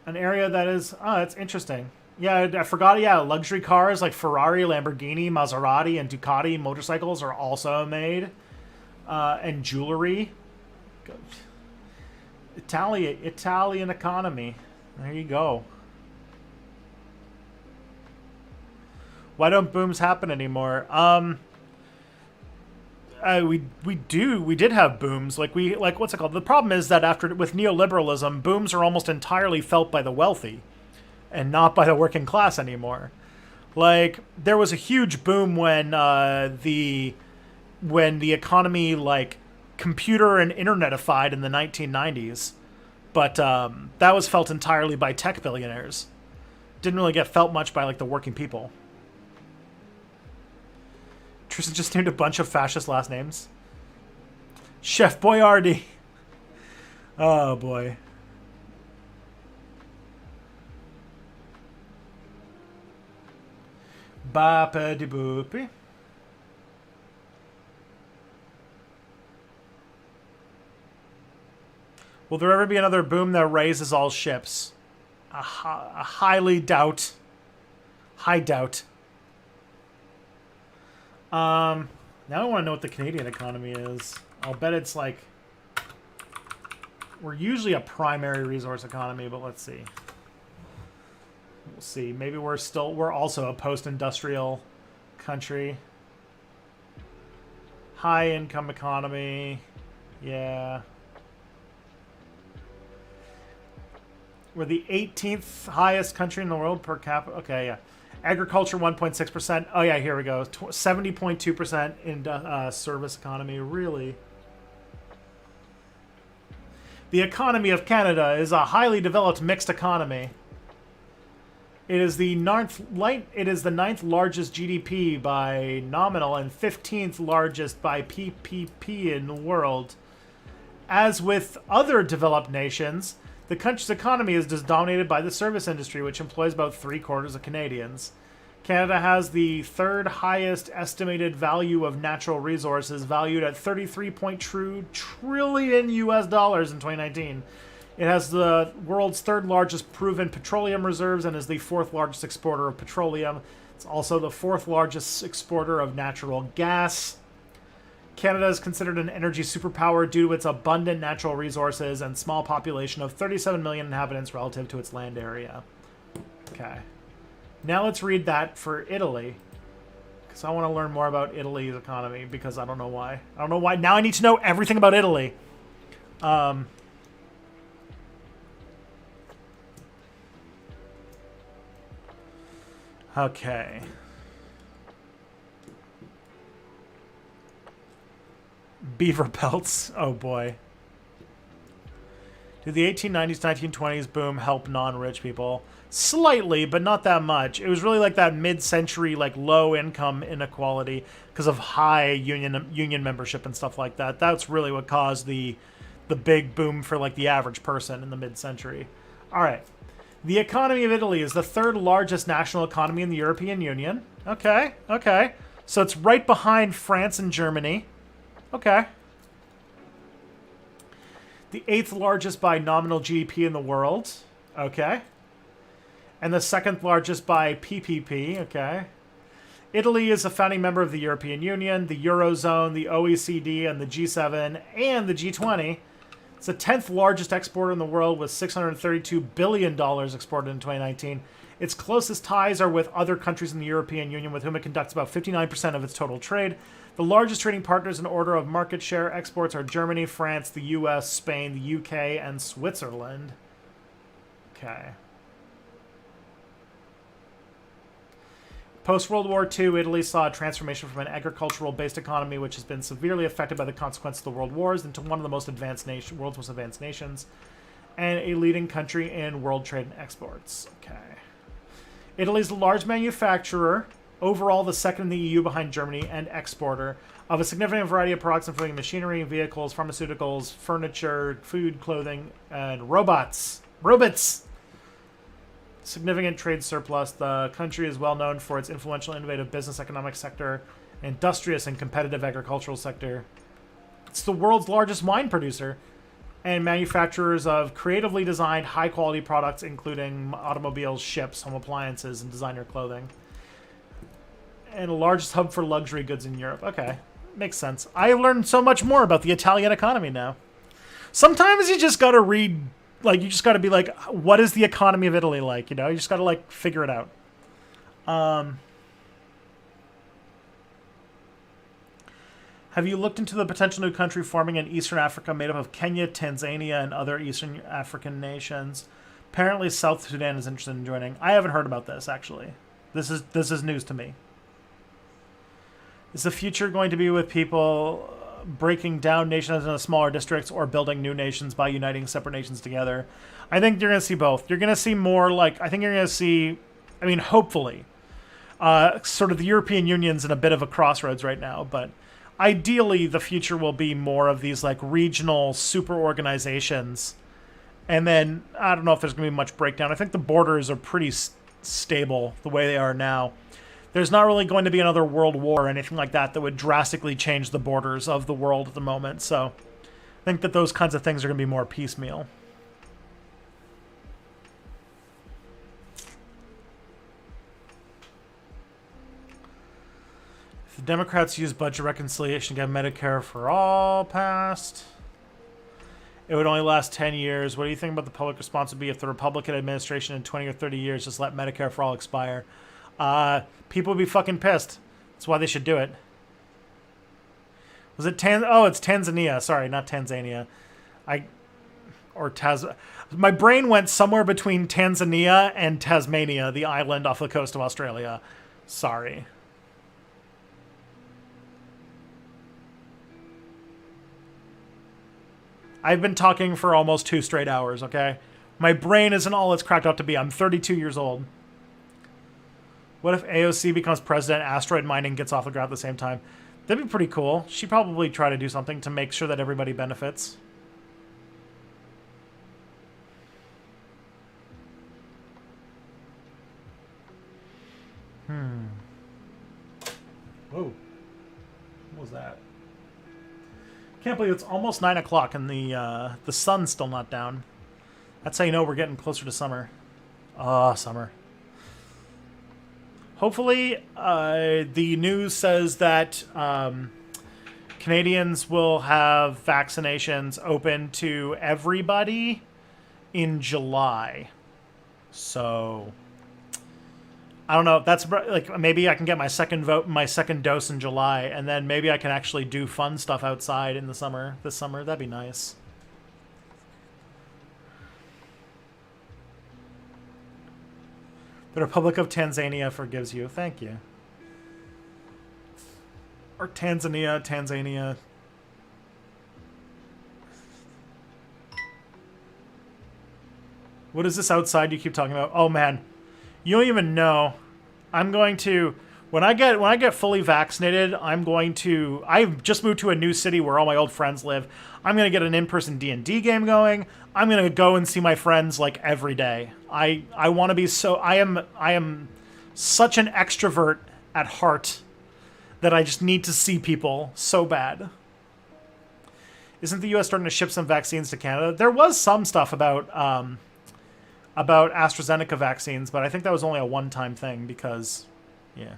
An area that is... Oh, that's interesting. Yeah, I forgot. Yeah, luxury cars like Ferrari, Lamborghini, Maserati, and Ducati motorcycles are also made. And jewelry. Italian economy. There you go. Why don't booms happen anymore? We did have booms. Like what's it called? The problem is that with neoliberalism, booms are almost entirely felt by the wealthy and not by the working class anymore. Like, there was a huge boom when the economy, like, computer and internetified in the 1990s, but that was felt entirely by tech billionaires. Didn't really get felt much by, like, the working people. Tristan just named a bunch of fascist last names. Chef Boyardee. Oh, boy. Bapa de boopy. Will there ever be another boom that raises all ships? A highly doubt. High doubt. Now I want to know what the Canadian economy is. I'll bet it's like... We're usually a primary resource economy, but let's see. We'll see. Maybe we're also a post-industrial country. High income economy. Yeah. We're the 18th highest country in the world per capita. Okay, yeah. Agriculture, 1.6%. Oh, yeah, here we go. 70.2% in service economy. Really? The economy of Canada is a highly developed mixed economy. It is the ninth largest GDP by nominal and 15th largest by PPP in the world. As with other developed nations, the country's economy is just dominated by the service industry, which employs about 3/4 of Canadians. Canada has the third highest estimated value of natural resources, valued at $33.2 trillion US dollars in 2019. It has the world's third largest proven petroleum reserves and is the fourth largest exporter of petroleum. It's also the fourth largest exporter of natural gas. Canada is considered an energy superpower due to its abundant natural resources and small population of 37 million inhabitants relative to its land area. Okay. Now let's read that for Italy, because I want to learn more about Italy's economy, because I don't know why. I don't know why. Now I need to know everything about Italy. Okay. Beaver pelts. Oh boy. Did the 1890s, 1920s boom help non-rich people? Slightly, but not that much. It was really like that mid-century, like low-income inequality because of high union membership and stuff like that. That's really what caused the big boom for like the average person in the mid-century. All right. The economy of Italy is the third largest national economy in the European Union. Okay, okay. So it's right behind France and Germany. Okay. The 8th largest by nominal GDP in the world. Okay. And the 2nd largest by PPP. Okay. Italy is a founding member of the European Union, the Eurozone, the OECD, and the G7, and the G20. It's the 10th largest exporter in the world with $632 billion exported in 2019. Its closest ties are with other countries in the European Union, with whom it conducts about 59% of its total trade. The largest trading partners in order of market share exports are Germany, France, the US, Spain, the UK, and Switzerland. Okay. Post-World War II, Italy saw a transformation from an agricultural-based economy, which has been severely affected by the consequences of the world wars, into one of the world's most advanced nations, and a leading country in world trade and exports. Okay. Italy is a large manufacturer, overall the second in the EU behind Germany, and exporter of a significant variety of products, including machinery, vehicles, pharmaceuticals, furniture, food, clothing, and robots. Robots! Significant trade surplus. The country is well known for its influential, innovative business economic sector, industrious and competitive agricultural sector. It's the world's largest wine producer and manufacturers of creatively designed, high-quality products, including automobiles, ships, home appliances, and designer clothing. And the largest hub for luxury goods in Europe. Okay, makes sense. I learned so much more about the Italian economy now. Sometimes you just gotta read... Like, you just got to be like, what is the economy of Italy like? You know, you just got to, like, figure it out. Have you looked into the potential new country forming in Eastern Africa made up of Kenya, Tanzania, and other Eastern African nations? Apparently, South Sudan is interested in joining. I haven't heard about this, actually. This is news to me. Is the future going to be with people... breaking down nations into smaller districts or building new nations by uniting separate nations together? I think you're going to see both. You're going to see more like, I think you're going to see, I mean, hopefully, sort of the European Union's in a bit of a crossroads right now, but ideally the future will be more of these like regional super organizations. And then I don't know if there's going to be much breakdown. I think the borders are pretty stable the way they are now. There's not really going to be another world war or anything like that that would drastically change the borders of the world at the moment. So I think that those kinds of things are going to be more piecemeal. If the Democrats use budget reconciliation to get Medicare for all passed, it would only last 10 years. What do you think about the public response would be if the Republican administration in 20 or 30 years just let Medicare for all expire? People would be fucking pissed. That's why they should do it. Was it it's Tanzania. Sorry, not Tanzania. My brain went somewhere between Tanzania and Tasmania, the island off the coast of Australia. Sorry. I've been talking for almost 2 straight hours, okay? My brain isn't all it's cracked up to be. I'm 32 years old. What if AOC becomes president, asteroid mining gets off the ground at the same time? That'd be pretty cool. She'd probably try to do something to make sure that everybody benefits. Whoa. What was that? Can't believe it's almost 9 o'clock and the sun's still not down. That's how you know we're getting closer to summer. Summer. Hopefully, the news says that Canadians will have vaccinations open to everybody in July. So, I don't know. That's like maybe I can get my second dose in July, and then maybe I can actually do fun stuff outside in the summer. This summer, that'd be nice. The Republic of Tanzania forgives you. Thank you. Or Tanzania. What is this outside you keep talking about? Oh man, you don't even know. I'm going to when I get fully vaccinated, I've just moved to a new city where all my old friends live. I'm going to get an in-person D&D game going. I'm going to go and see my friends like every day. I want to be I am such an extrovert at heart that I just need to see people so bad. Isn't the US starting to ship some vaccines to Canada? There was some stuff about AstraZeneca vaccines, but I think that was only a one-time thing because, yeah.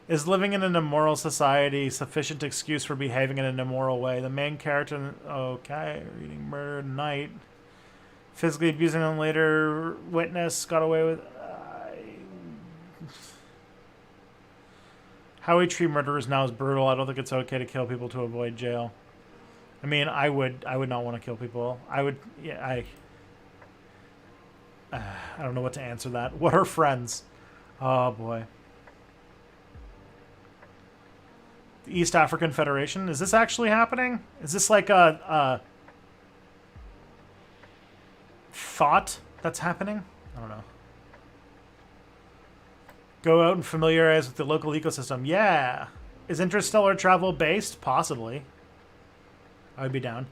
Is living in an immoral society sufficient excuse for behaving in an immoral way? The main character, okay, reading murder at night, physically abusing them later, witness got away with. How we treat murderers now is brutal. I don't think it's okay to kill people to avoid jail. I mean, I would not want to kill people. I would, yeah, I don't know what to answer that. What are friends? Oh boy. The East African Federation. Is this actually happening? Is this like a thought that's happening? I don't know. Go out and familiarize with the local ecosystem. Yeah. Is interstellar travel based? Possibly. I would be down.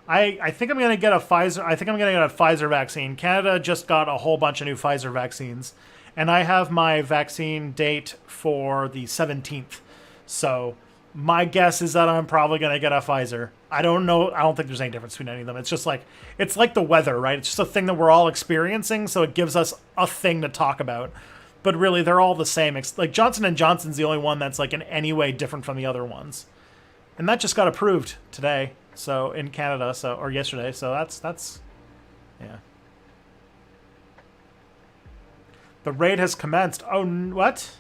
I think I'm gonna get a Pfizer. I think I'm gonna get a Pfizer vaccine. Canada just got a whole bunch of new Pfizer vaccines, and I have my vaccine date for the 17th. So my guess is that I'm probably gonna get a Pfizer. I don't know. I don't think there's any difference between any of them. It's just like it's like the weather, right? It's just a thing that we're all experiencing, so it gives us a thing to talk about. But really, they're all the same. Like Johnson & Johnson's the only one that's like in any way different from the other ones, and that just got approved today. So in Canada, or yesterday, so that's yeah. The raid has commenced. Oh, what?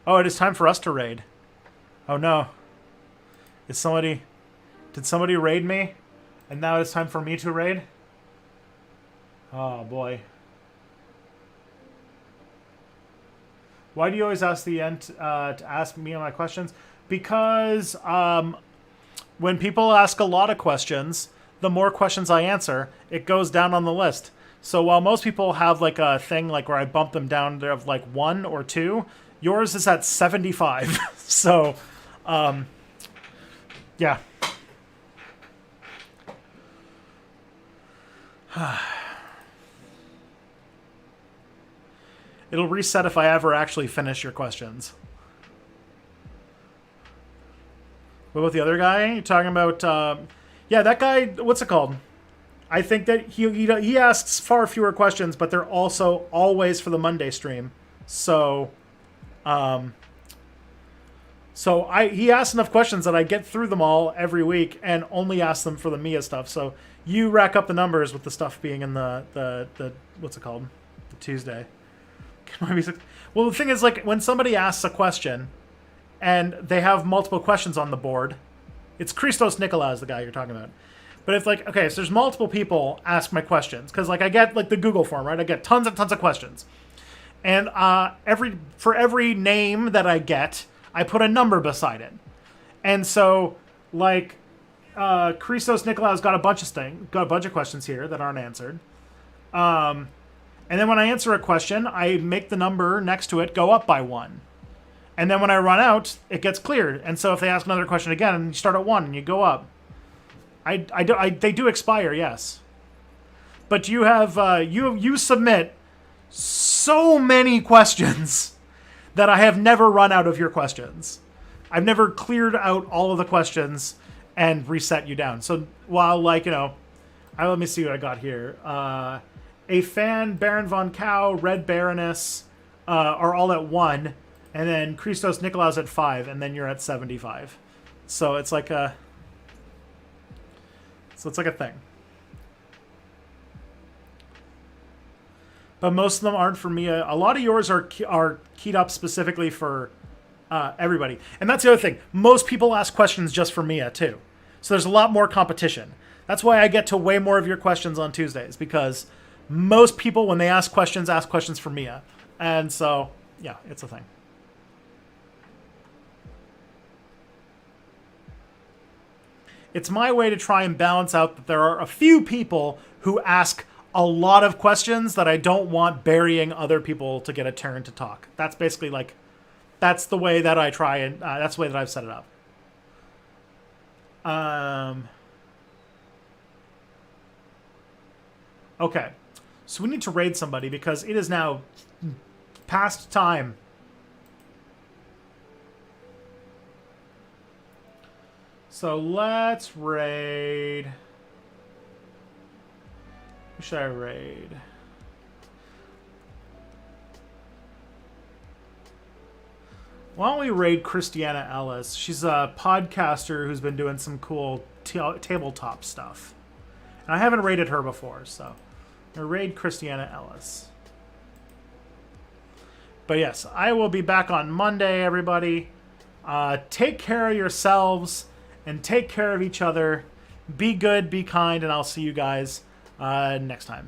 Oh, it is time for us to raid. Oh no. Did somebody raid me? And now it's time for me to raid? Oh boy. Why do you always ask the end to ask me my questions? Because when people ask a lot of questions, the more questions I answer, it goes down on the list. So while most people have like a thing like where I bump them down to like 1 or 2, yours is at 75. So, yeah. It'll reset if I ever actually finish your questions. What about the other guy? You're talking about, yeah, that guy, what's it called? I think that he asks far fewer questions, but they're also always for the Monday stream. So, he asks enough questions that I get through them all every week and only ask them for the Mia stuff. So you rack up the numbers with the stuff being in the what's it called? The Tuesday. Well, the thing is, like, when somebody asks a question and they have multiple questions on the board, it's Christos Nikolaos, the guy you're talking about. But if, like, okay, so there's multiple people ask my questions, because, like, I get, like, the Google form, right? I get tons and tons of questions. And for every name that I get, I put a number beside it. And so, like, Christos Nikolaos got a bunch of questions here that aren't answered. And then when I answer a question, I make the number next to it go up by 1. And then when I run out, it gets cleared. And so if they ask another question again, you start at 1 and you go up. They do expire, yes. But you have you submit so many questions that I have never run out of your questions. I've never cleared out all of the questions and reset you down. So while, like, you know, let me see what I got here. A fan, Baron von Cow, Red Baroness are all at 1, and then Christos Nikolaos at 5, and then you're at 75. So it's like a thing. But most of them aren't for me. A lot of yours are keyed up specifically for everybody. And that's the other thing. Most people ask questions just for Mia, too. So there's a lot more competition. That's why I get to way more of your questions on Tuesdays, because most people, when they ask questions for Mia. And so, yeah, it's a thing. It's my way to try and balance out that there are a few people who ask a lot of questions that I don't want burying other people to get a turn to talk. That's basically, like, that's the way that I try, and that's the way that I've set it up. Okay. So we need to raid somebody because it is now past time. So let's raid. Who should I raid? Why don't we raid Christiana Ellis? She's a podcaster who's been doing some cool tabletop stuff. And I haven't raided her before, so I'm gonna raid Christiana Ellis. But yes, I will be back on Monday, everybody. Take care of yourselves and take care of each other. Be good, be kind, and I'll see you guys next time.